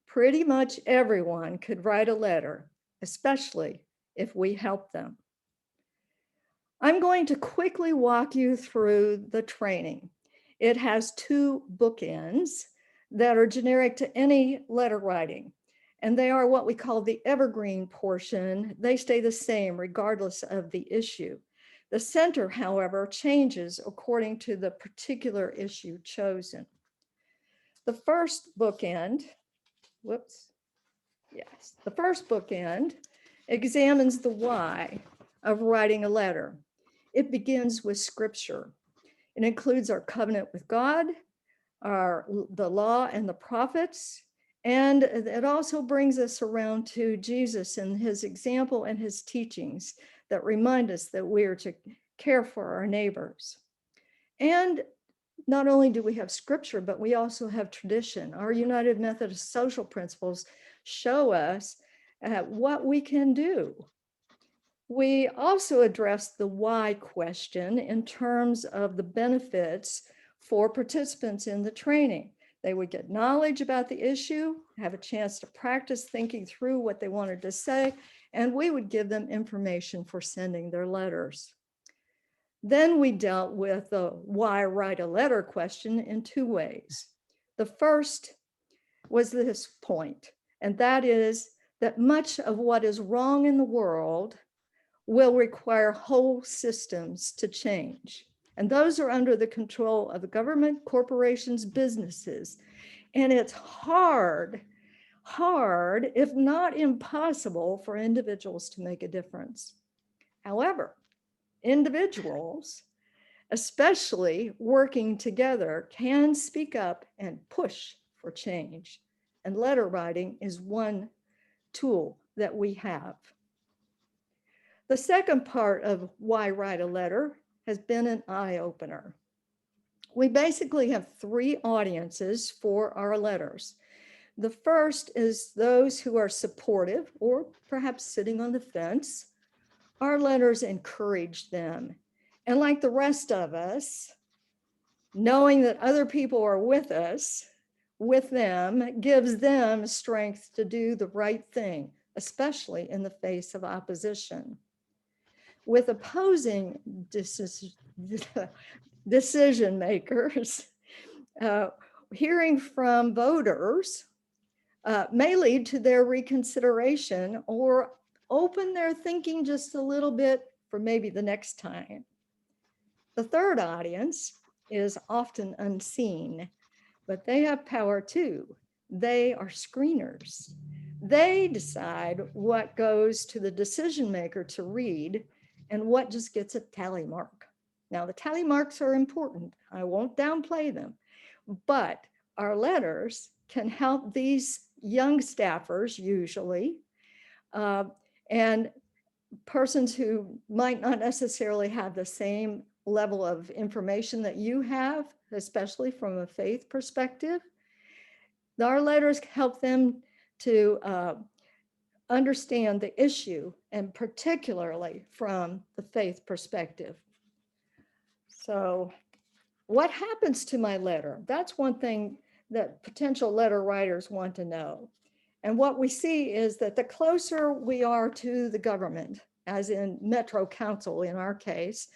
Pretty much everyone could write a letter, especially if we help them. I'm going to quickly walk you through the training. It has 2 bookends that are generic to any letter writing. And they are what we call the evergreen portion. They stay the same regardless of the issue. The center, however, changes according to the particular issue chosen. The first bookend, the first bookend examines the why of writing a letter. It begins with scripture. It includes our covenant with God, the law and the prophets, and it also brings us around to Jesus and his example and his teachings that remind us that we are to care for our neighbors. And not only do we have scripture, but we also have tradition. Our United Methodist social principles show us what we can do. We also address the why question in terms of the benefits for participants in the training. They would get knowledge about the issue, have a chance to practice thinking through what they wanted to say, and we would give them information for sending their letters. Then we dealt with the why write a letter question in 2 ways. The first was this point, and that is that much of what is wrong in the world will require whole systems to change. And those are under the control of the government, corporations, businesses. And it's hard, if not impossible, for individuals to make a difference. However, individuals, especially working together, can speak up and push for change. And letter writing is one tool that we have. The second part of why write a letter has been an eye-opener. We basically have 3 audiences for our letters. The first is those who are supportive or perhaps sitting on the fence. Our letters encourage them. And like the rest of us, knowing that other people are with us, with them, gives them strength to do the right thing, especially in the face of opposition. With opposing decision makers, hearing from voters may lead to their reconsideration or open their thinking just a little bit for maybe the next time. The third audience is often unseen, but they have power too. They are screeners. They decide what goes to the decision maker to read and what just gets a tally mark. Now, the tally marks are important. I won't downplay them, but our letters can help these young staffers usually, and persons who might not necessarily have the same level of information that you have, especially from a faith perspective. Our letters help them to understand the issue, and particularly from the faith perspective. So what happens to my letter? That's one thing that potential letter writers want to know. And what we see is that the closer we are to the government, as in Metro Council in our case,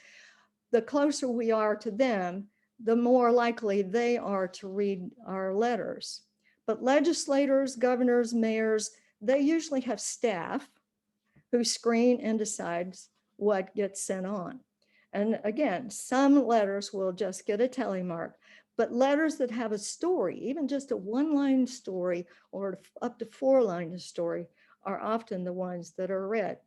the closer we are to them, the more likely they are to read our letters. But legislators, governors, mayors, they usually have staff who screen and decides what gets sent on. And again, some letters will just get a tally mark, but letters that have a story, even just a 1-line story or up to 4-line story, are often the ones that are read.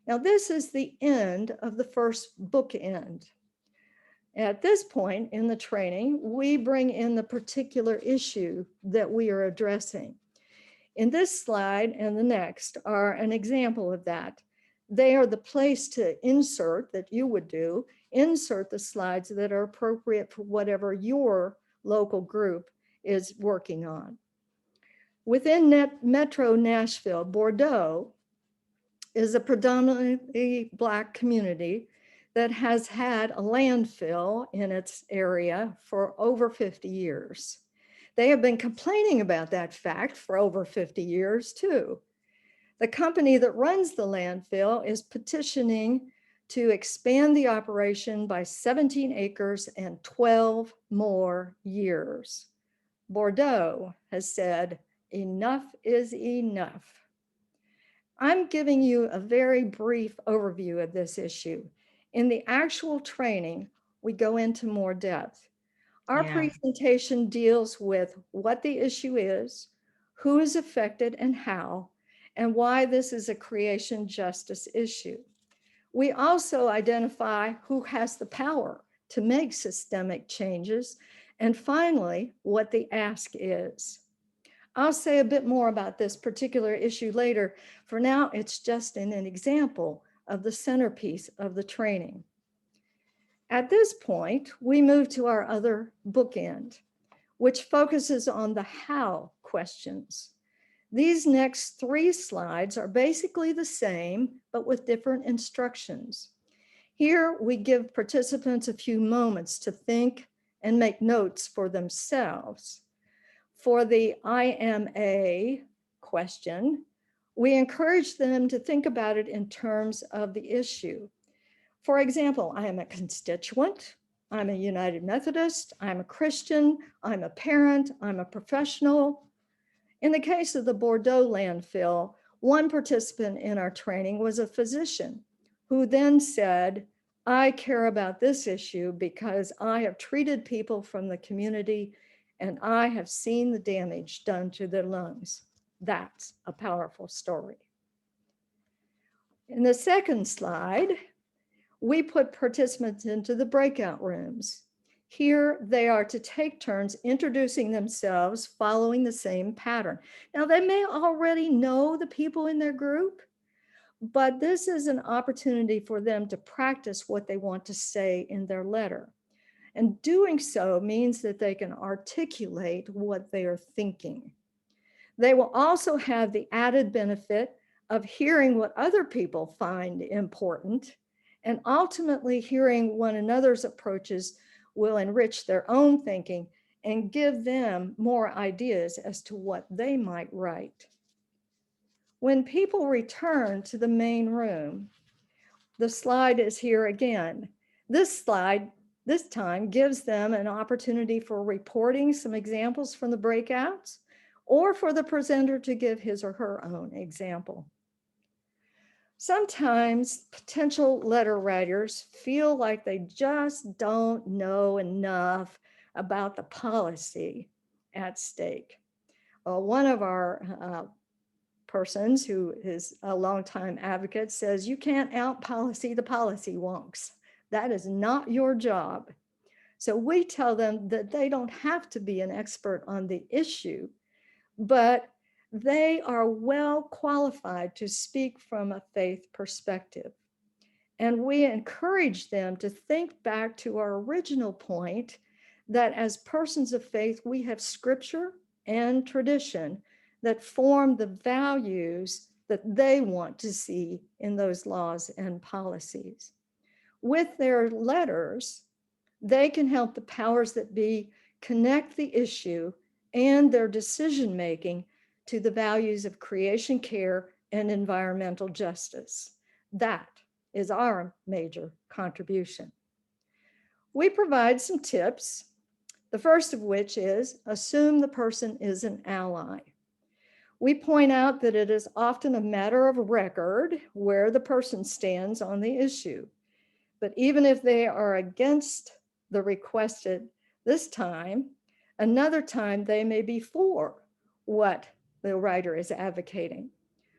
Now, this is the end of the first bookend. At this point in the training, we bring in the particular issue that we are addressing. In this slide and the next are an example of that. They are the place to insert, that you would do, insert the slides that are appropriate for whatever your local group is working on. Within Metro Nashville, Bordeaux is a predominantly Black community that has had a landfill in its area for over 50 years. They have been complaining about that fact for over 50 years too. The company that runs the landfill is petitioning to expand the operation by 17 acres and 12 more years. Bordeaux has said, enough is enough. I'm giving you a very brief overview of this issue. In the actual training, we go into more depth. Our presentation deals with what the issue is, who is affected and how, and why this is a creation justice issue. We also identify who has the power to make systemic changes, and finally, what the ask is. I'll say a bit more about this particular issue later. For now, it's just an example of the centerpiece of the training. At this point, we move to our other bookend, which focuses on the how questions. These next 3 slides are basically the same, but with different instructions. Here, we give participants a few moments to think and make notes for themselves. For the I am a question, we encourage them to think about it in terms of the issue. For example, I am a constituent, I'm a United Methodist, I'm a Christian, I'm a parent, I'm a professional. In the case of the Bordeaux landfill, one participant in our training was a physician who then said, I care about this issue because I have treated people from the community and I have seen the damage done to their lungs. That's a powerful story. In the second slide, we put participants into the breakout rooms. Here they are to take turns introducing themselves following the same pattern. Now they may already know the people in their group, but this is an opportunity for them to practice what they want to say in their letter. And doing so means that they can articulate what they are thinking. They will also have the added benefit of hearing what other people find important, and ultimately hearing one another's approaches will enrich their own thinking and give them more ideas as to what they might write. When people return to the main room, the slide is here again. This slide this time gives them an opportunity for reporting some examples from the breakouts, or for the presenter to give his or her own example. Sometimes potential letter writers feel like they just don't know enough about the policy at stake. One of our persons who is a longtime advocate says, you can't out-policy the policy wonks. That is not your job. So we tell them that they don't have to be an expert on the issue, but they are well qualified to speak from a faith perspective. And we encourage them to think back to our original point that as persons of faith, we have scripture and tradition that form the values that they want to see in those laws and policies. With their letters, they can help the powers that be connect the issue and their decision-making to the values of creation care and environmental justice. That is our major contribution. We provide some tips, the first of which is assume the person is an ally. We point out that it is often a matter of record where the person stands on the issue. But even if they are against the requested this time, another time they may be for what the writer is advocating.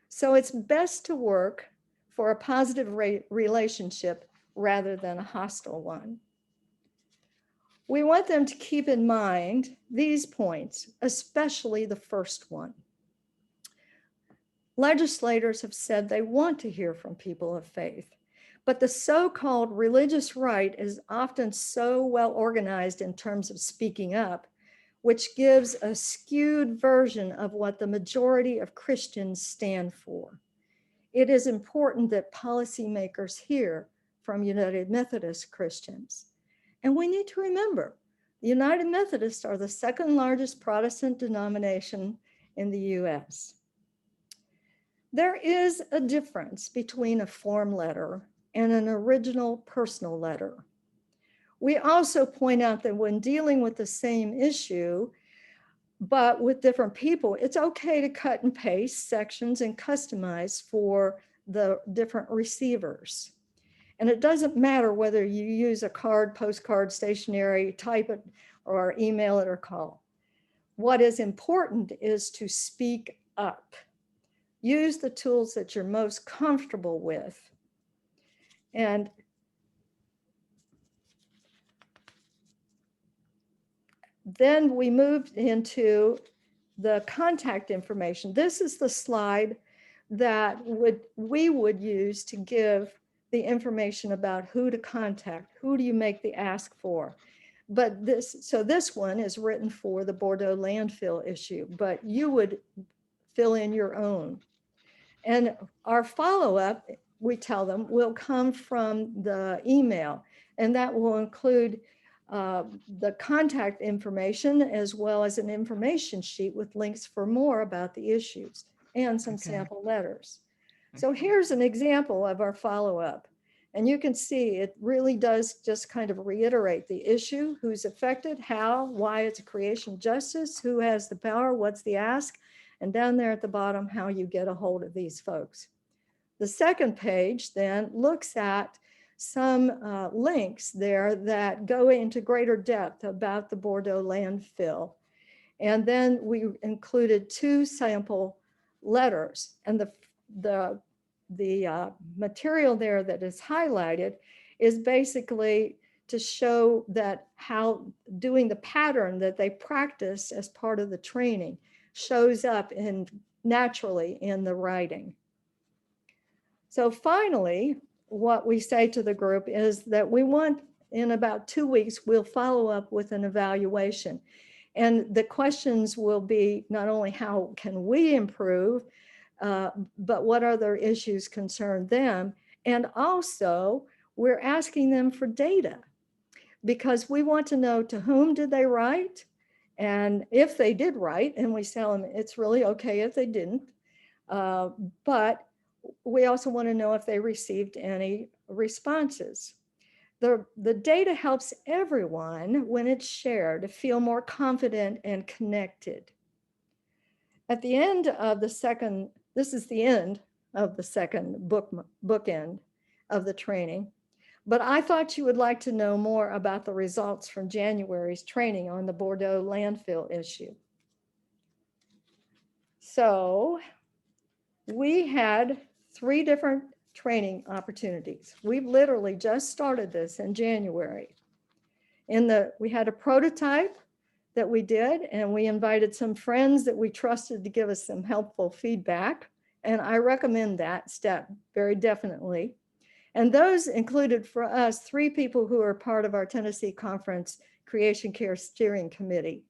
So it's best to work for a positive relationship rather than a hostile one. We want them to keep in mind these points, especially the first one. Legislators have said they want to hear from people of faith, but the so-called religious right is often so well organized in terms of speaking up, which gives a skewed version of what the majority of Christians stand for. It is important that policymakers hear from United Methodist Christians. And we need to remember, the United Methodists are the second largest Protestant denomination in the US. There is a difference between a form letter and an original personal letter. We also point out that when dealing with the same issue, but with different people, it's okay to cut and paste sections and customize for the different receivers. And it doesn't matter whether you use a card, postcard, stationery, type it, or email it or call. What is important is to speak up. Use the tools that you're most comfortable with. And then we moved into the contact information. This is the slide that we would use to give the information about who to contact, who do you make the ask for. But this one is written for the Bordeaux landfill issue, but you would fill in your own. And our follow-up, we tell them, will come from the email, and that will include the contact information as well as an information sheet with links for more about the issues and some sample letters. So here's an example of our follow-up. And you can see it really does just kind of reiterate the issue, who's affected, how, why it's a creation justice, who has the power, what's the ask, and down there at the bottom, how you get a hold of these folks. The second page then looks at some links there that go into greater depth about the Bordeaux landfill. And then we included 2 sample letters, and the material there that is highlighted is basically to show that how doing the pattern that they practice as part of the training shows up naturally in the writing. So finally, what we say to the group is that we want, in about 2 weeks, we'll follow up with an evaluation. And the questions will be not only how can we improve, but what other issues concern them. And also, we're asking them for data, because we want to know to whom did they write, and if they did write, and we tell them it's really okay if they didn't, but we also want to know if they received any responses. The data helps everyone, when it's shared, to feel more confident and connected. At the end of the second, this is the end of the second bookend of the training, but I thought you would like to know more about the results from January's training on the Bordeaux landfill issue. So we had 3 different training opportunities. We've literally just started this in January. We had a prototype that we did, and we invited some friends that we trusted to give us some helpful feedback. And I recommend that step very definitely. And those included for us 3 people who are part of our Tennessee Conference Creation Care Steering Committee.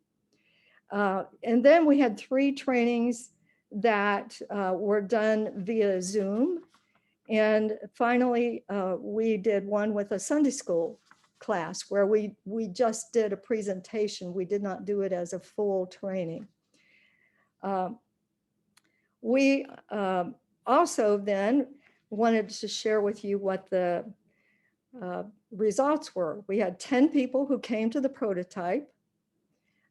And then we had 3 trainings that were done via Zoom. And finally, we did one with a Sunday school class where we just did a presentation. We did not do it as a full training. We also then wanted to share with you what the results were. We had 10 people who came to the prototype,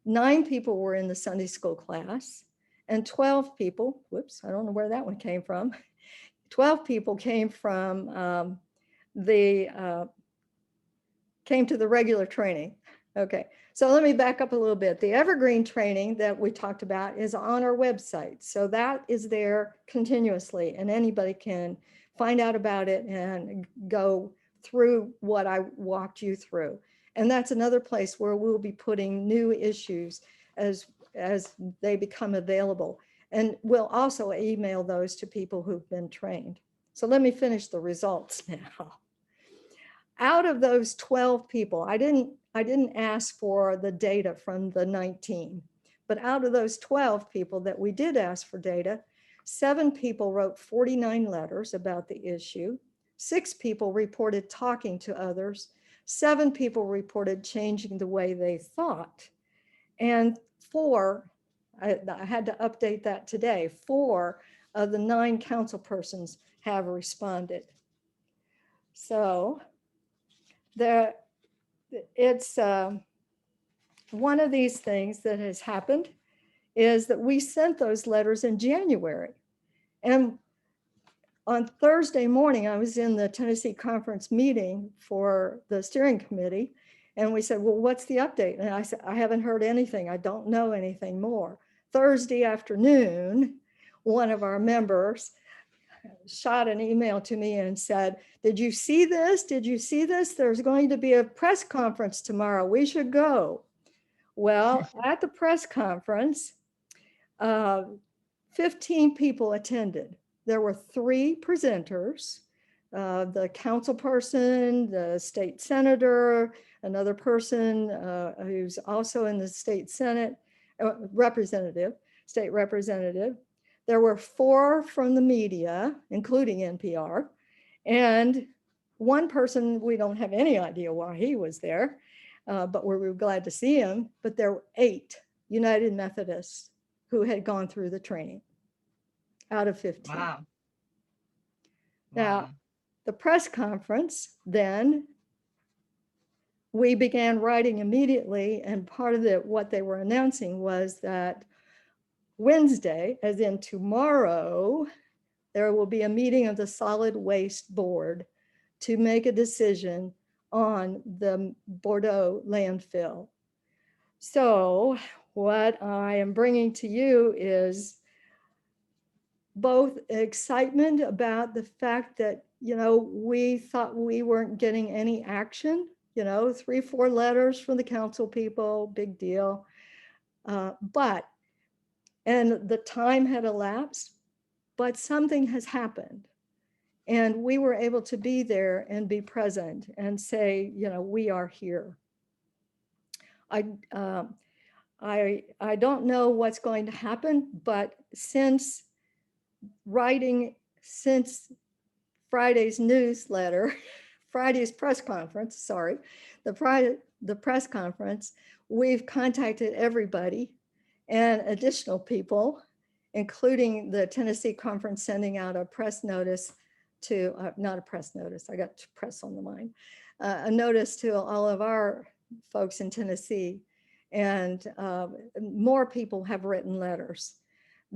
9 people were in the Sunday school class, and 12 people, whoops, I don't know where that one came from. 12 people came from came to the regular training. Okay, so let me back up a little bit. The Evergreen training that we talked about is on our website. So that is there continuously, and anybody can find out about it and go through what I walked you through. And that's another place where we'll be putting new issues as they become available. And we'll also email those to people who've been trained. So let me finish the results now. Out of those 12 people, I didn't ask for the data from the 19, but out of those 12 people that we did ask for data, 7 people wrote 49 letters about the issue. 6 people reported talking to others. 7 people reported changing the way they thought. And 4, I had to update that today, 4 of the 9 council persons have responded. So it's one of these things that has happened is that we sent those letters in January. And on Thursday morning, I was in the Tennessee conference meeting for the steering committee. And we said, well, what's the update? And I said, I haven't heard anything. I don't know anything more. Thursday afternoon, one of our members shot an email to me and said, did you see this? Did you see this? There's going to be a press conference tomorrow. We should go. Well, at the press conference, 15 people attended. There were 3 presenters, the council person, the state senator, another person who's also in the state Senate, state representative. There were 4 from the media, including NPR, and 1 person, we don't have any idea why he was there, but we were glad to see him. But there were 8 United Methodists who had gone through the training out of 15. Wow. Now, the press conference, then we began writing immediately, and part of what they were announcing was that Wednesday, as in tomorrow, there will be a meeting of the Solid Waste Board to make a decision on the Bordeaux landfill. So what I am bringing to you is both excitement about the fact that, we thought we weren't getting any action, 3-4 letters from the council people, big deal. And the time had elapsed, but something has happened. And we were able to be there and be present and say, we are here. I don't know what's going to happen, but since Friday's newsletter, Friday's press conference, the press conference, we've contacted everybody and additional people, including the Tennessee conference sending out a press notice to, not a press notice, I got press on the mind, a notice to all of our folks in Tennessee. And more people have written letters.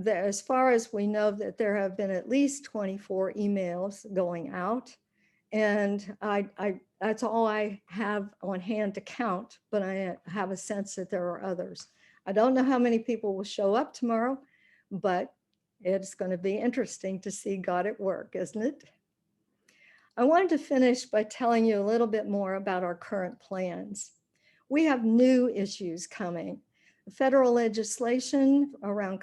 As far as we know, that there have been at least 24 emails going out. And that's all I have on hand to count, but I have a sense that there are others. I don't know how many people will show up tomorrow, but it's going to be interesting to see God at work, isn't it? I wanted to finish by telling you a little bit more about our current plans. We have new issues coming. Federal legislation around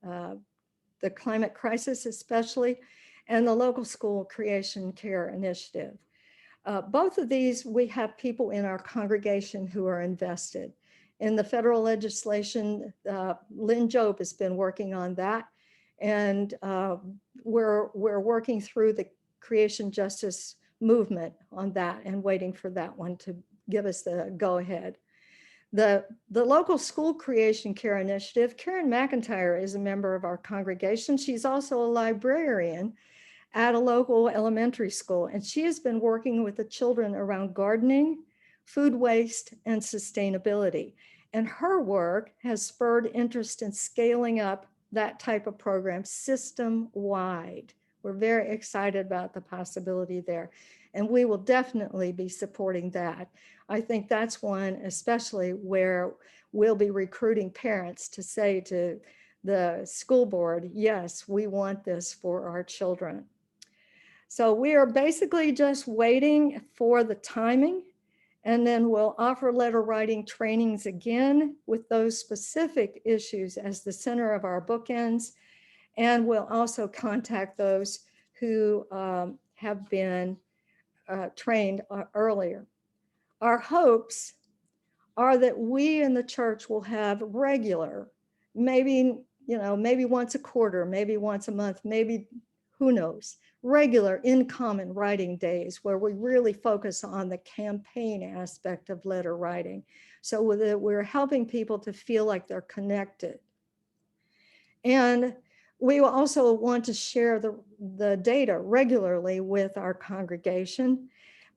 the climate crisis especially, and the local school creation care initiative. Both of these, we have people in our congregation who are invested. In the federal legislation, Lynn Job has been working on that, and we're working through the creation justice movement on that and waiting for that one to give us the go-ahead. The local school creation care initiative, Karen McIntyre is a member of our congregation. She's also a librarian at a local elementary school, and she has been working with the children around gardening, food waste, and sustainability. And her work has spurred interest in scaling up that type of program system-wide. We're very excited about the possibility there, and we will definitely be supporting that. I think that's one especially where we'll be recruiting parents to say to the school board, yes, we want this for our children. So we are basically just waiting for the timing, and then we'll offer letter writing trainings again with those specific issues as the center of our bookends. And we'll also contact those who have been trained earlier. Our hopes are that we in the church will have regular, maybe once a quarter, maybe once a month, maybe, who knows, regular in common writing days where we really focus on the campaign aspect of letter writing, so that we're helping people to feel like they're connected. And we also want to share the data regularly with our congregation,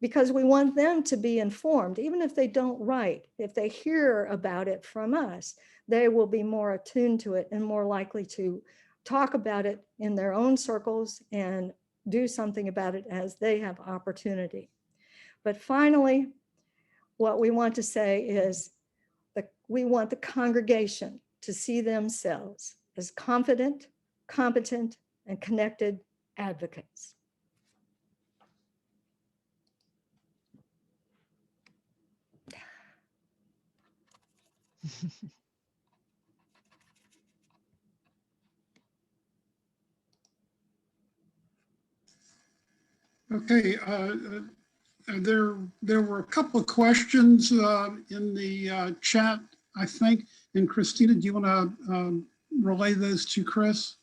because we want them to be informed, even if they don't write. If they hear about it from us, they will be more attuned to it and more likely to talk about it in their own circles and do something about it as they have opportunity. But finally, what we want to say is that we want the congregation to see themselves as confident, competent, and connected advocates. Okay, there were a couple of questions in the chat, I think. And Christina, do you want to relay those to Chris?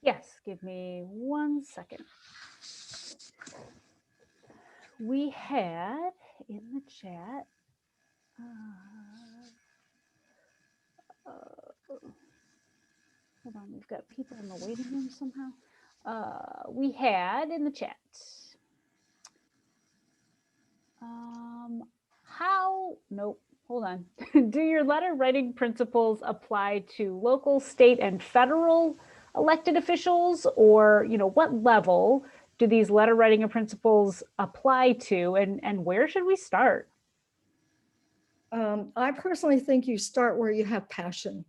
Yes, give me 1 second. We had in the chat, hold on, we've got people in the waiting room somehow. We had in the chat, hold on. Do your letter writing principles apply to local, state, and federal elected officials? Or, what level do these letter writing principles apply to, and where should we start? I personally think you start where you have passion,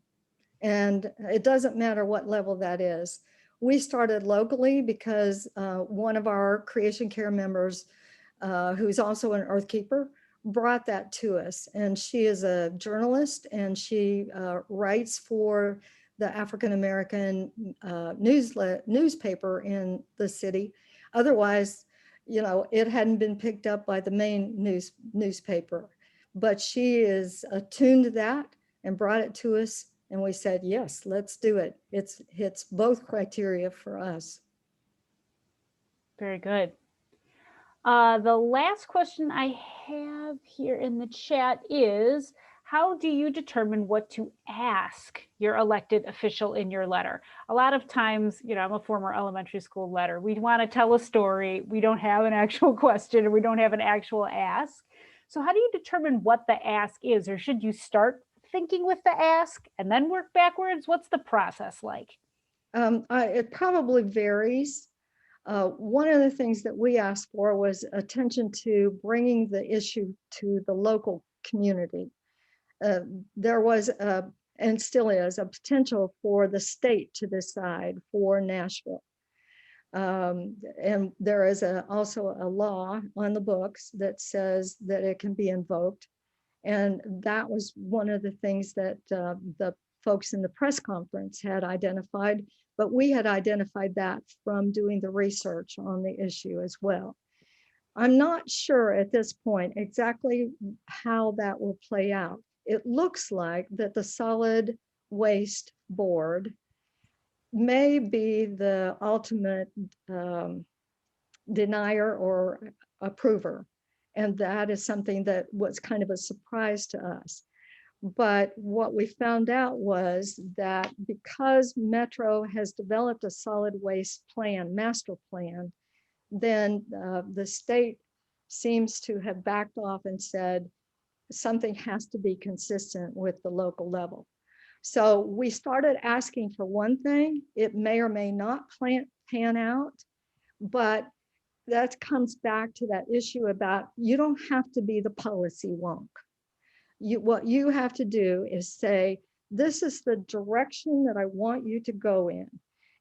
and it doesn't matter what level that is. We started locally because one of our Creation Care members, who's also an Earthkeeper, brought that to us. And she is a journalist, and she writes for the African American newspaper in the city. Otherwise, it hadn't been picked up by the main newspaper. But she is attuned to that and brought it to us. And we said, yes, let's do it. It hits both criteria for us. Very good. The last question I have here in the chat is, how do you determine what to ask your elected official in your letter? A lot of times, I'm a former elementary school letter. We want to tell a story. We don't have an actual question, and we don't have an actual ask. So how do you determine what the ask is? Or should you start thinking with the ask and then work backwards? What's the process like? It probably varies. One of the things that we asked for was attention to bringing the issue to the local community. There was, and still is, a potential for the state to decide for Nashville. And there is also a law on the books that says that it can be invoked. And that was one of the things that the folks in the press conference had identified, but we had identified that from doing the research on the issue as well. I'm not sure at this point exactly how that will play out. It looks like that the Solid Waste Board may be the ultimate denier or approver. And that is something that was kind of a surprise to us. But what we found out was that because Metro has developed a solid waste plan, master plan, then the state seems to have backed off and said something has to be consistent with the local level. So we started asking for one thing. It may or may not pan out, but that comes back to that issue about you don't have to be the policy wonk. What you have to do is say, this is the direction that I want you to go in.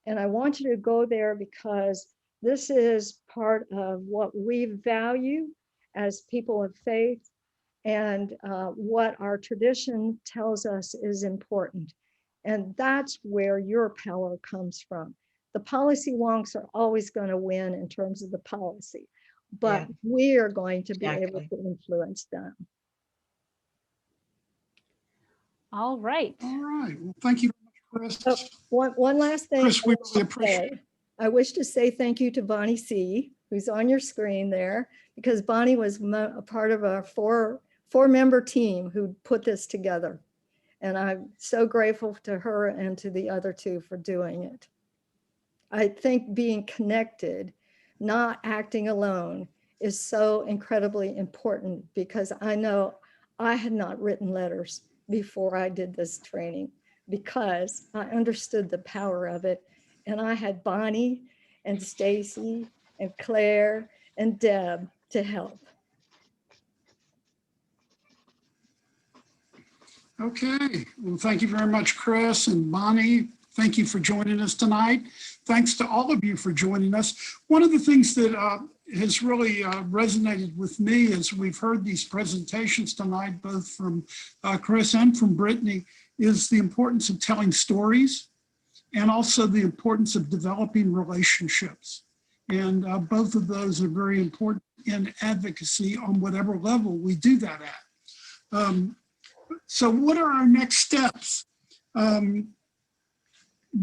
And I want you to go there because this is part of what we value as people of faith and what our tradition tells us is important. And that's where your power comes from. The policy wonks are always going to win in terms of the policy, but we are going to be able to influence them. All right. All right. Well, thank you very much, Chris. One last thing. Chris, we really appreciate it. I wish to say thank you to Bonnie C., who's on your screen there, because Bonnie was a part of a four-member team who put this together. And I'm so grateful to her and to the other two for doing it. I think being connected, not acting alone, is so incredibly important because I know I had not written letters before I did this training because I understood the power of it. And I had Bonnie and Stacy and Claire and Deb to help. Okay. Well, thank you very much, Chris and Bonnie. Thank you for joining us tonight. Thanks to all of you for joining us. One of the things that has really resonated with me as we've heard these presentations tonight, both from Chris and from Brittany, is the importance of telling stories and also the importance of developing relationships. And both of those are very important in advocacy on whatever level we do that at. So what are our next steps?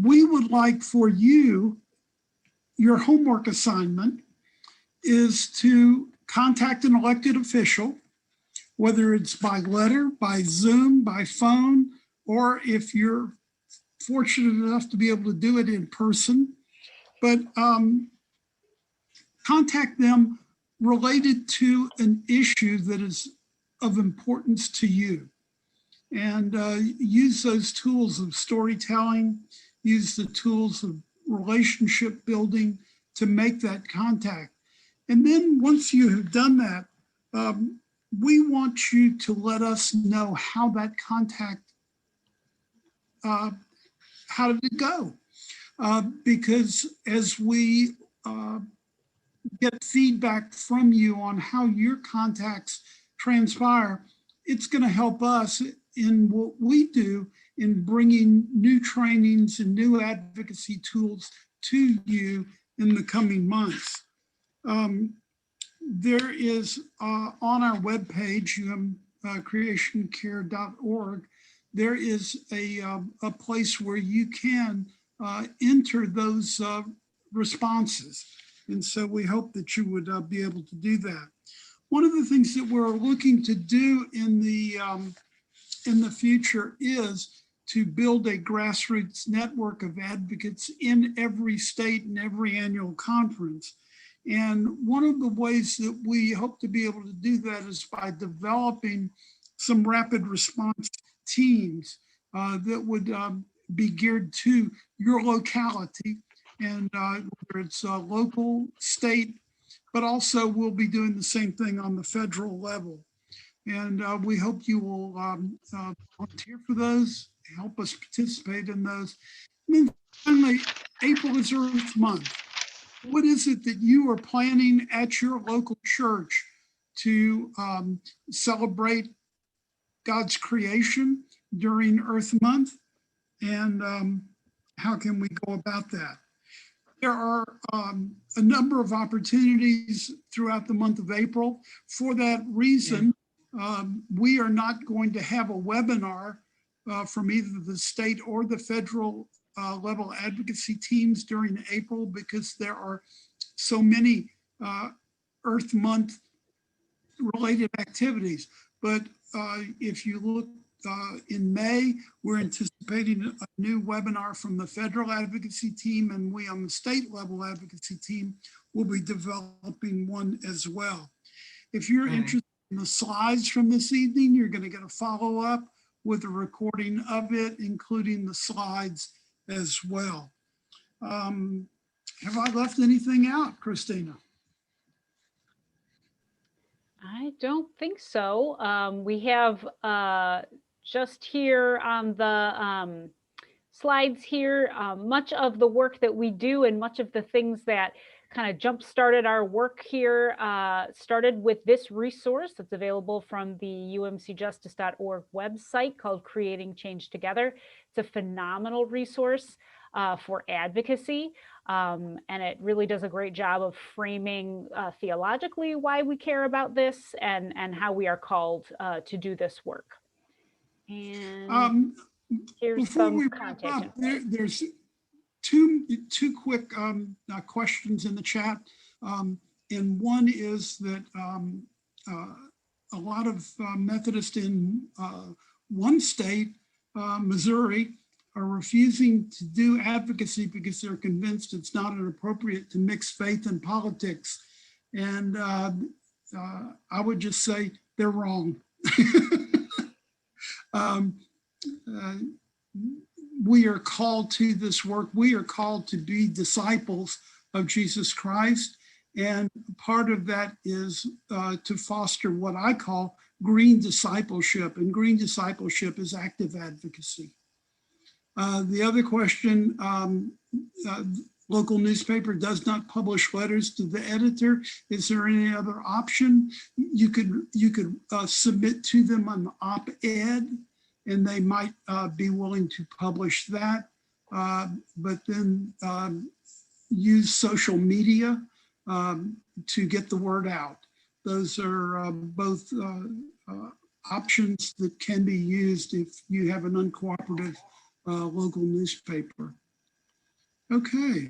We would like for you, your homework assignment is to contact an elected official, whether it's by letter, by Zoom, by phone, or if you're fortunate enough to be able to do it in person, but contact them related to an issue that is of importance to you. And use those tools of storytelling, use the tools of relationship building to make that contact. And then once you have done that, we want you to let us know how that contact, how did it go? Because as we get feedback from you on how your contacts transpire, it's going to help us in what we do in bringing new trainings and new advocacy tools to you in the coming months. There is on our webpage, creationcare.org, there is a place where you can enter those responses. And so we hope that you would be able to do that. One of the things that we're looking to do in the future is to build a grassroots network of advocates in every state and every annual conference. And one of the ways that we hope to be able to do that is by developing some rapid response teams that would be geared to your locality, and whether it's local, state, but also we'll be doing the same thing on the federal level. And we hope you will volunteer for those, help us participate in those. And then finally, April is Earth Month. What is it that you are planning at your local church to celebrate God's creation during Earth Month? And how can we go about that? There are a number of opportunities throughout the month of April. For that reason, we are not going to have a webinar from either the state or the federal level advocacy teams during April because there are so many Earth Month related activities. But if you look in May, we're anticipating a new webinar from the federal advocacy team, and we on the state level advocacy team will be developing one as well. If you're interested in the slides from this evening, you're going to get a follow-up with a recording of it, including the slides as well. Have I left anything out, Christina? I don't think so. We have just here on the slides here. Much of the work that we do and much of the things that kind of jump-started our work here started with this resource that's available from the umcjustice.org website called Creating Change Together. It's a phenomenal resource for advocacy, and it really does a great job of framing theologically why we care about this and how we are called to do this work. And here's Before some we wrap contact up, info. there's two quick questions in the chat. And one is that a lot of Methodists in one state, Missouri, are refusing to do advocacy because they're convinced it's not appropriate to mix faith and politics. And I would just say they're wrong. We are called to this work. We are called to be disciples of Jesus Christ. And part of that is to foster what I call green discipleship. And green discipleship is active advocacy. The other question, local newspaper does not publish letters to the editor. Is there any other option? You could submit to them an op-ed, and they might be willing to publish that, but then use social media to get the word out. Those are both options that can be used if you have an uncooperative local newspaper. Okay.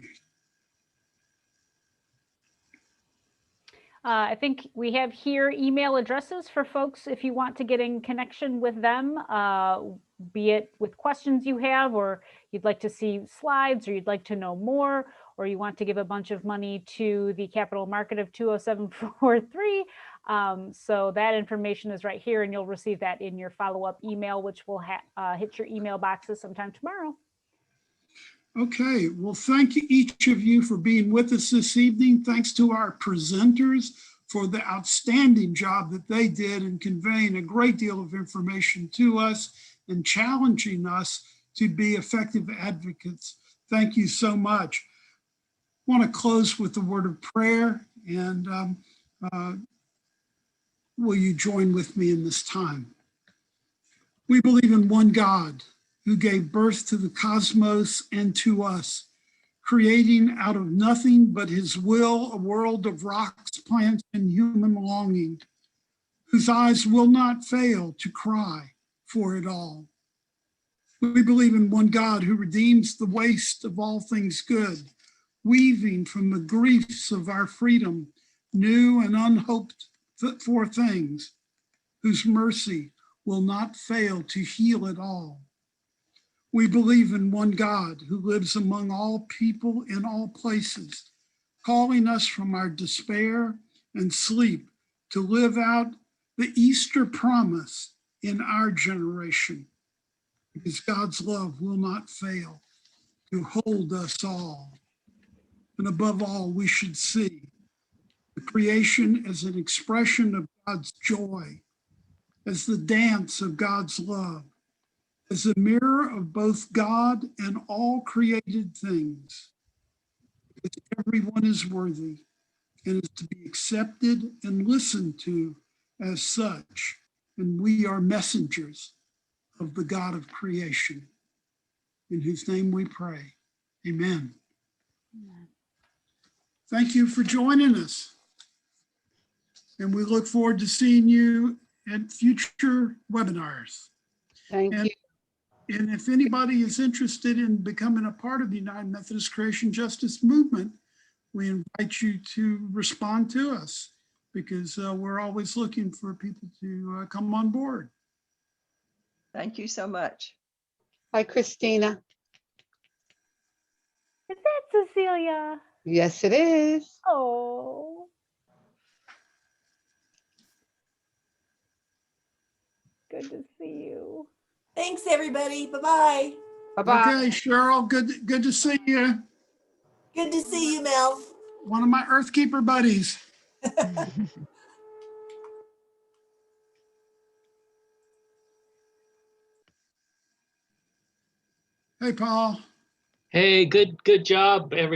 I think we have here email addresses for folks if you want to get in connection with them, be it with questions you have, or you'd like to see slides, or you'd like to know more, or you want to give a bunch of money to the capital market of 20743. So that information is right here, and you'll receive that in your follow-up email, which will hit your email boxes sometime tomorrow. Okay, well, thank you, each of you, for being with us this evening. Thanks to our presenters for the outstanding job that they did in conveying a great deal of information to us and challenging us to be effective advocates. Thank you so much. I want to close with a word of prayer, and will you join with me in this time? We believe in one God who gave birth to the cosmos and to us, creating out of nothing but his will a world of rocks, plants, and human longing, whose eyes will not fail to cry for it all. We believe in one God who redeems the waste of all things good, weaving from the griefs of our freedom new and unhoped for things, whose mercy will not fail to heal it all. We believe in one God who lives among all people in all places, calling us from our despair and sleep to live out the Easter promise in our generation, because God's love will not fail to hold us all. And above all, we should see the creation as an expression of God's joy, as the dance of God's love, as a mirror of both God and all created things. Because everyone is worthy and is to be accepted and listened to as such. And we are messengers of the God of creation, in whose name we pray. Amen. Amen. Thank you for joining us. And we look forward to seeing you at future webinars. Thank you. And if anybody is interested in becoming a part of the United Methodist Creation Justice Movement, we invite you to respond to us, because we're always looking for people to come on board. Thank you so much. Hi, Christina. Is that Cecilia? Yes, it is. Oh. Good to see you. Thanks, everybody. Bye-bye. Bye-bye. Okay, Cheryl, good to see you. Good to see you, Mel. One of my Earthkeeper buddies. Hey, Paul. Hey, good job, everybody.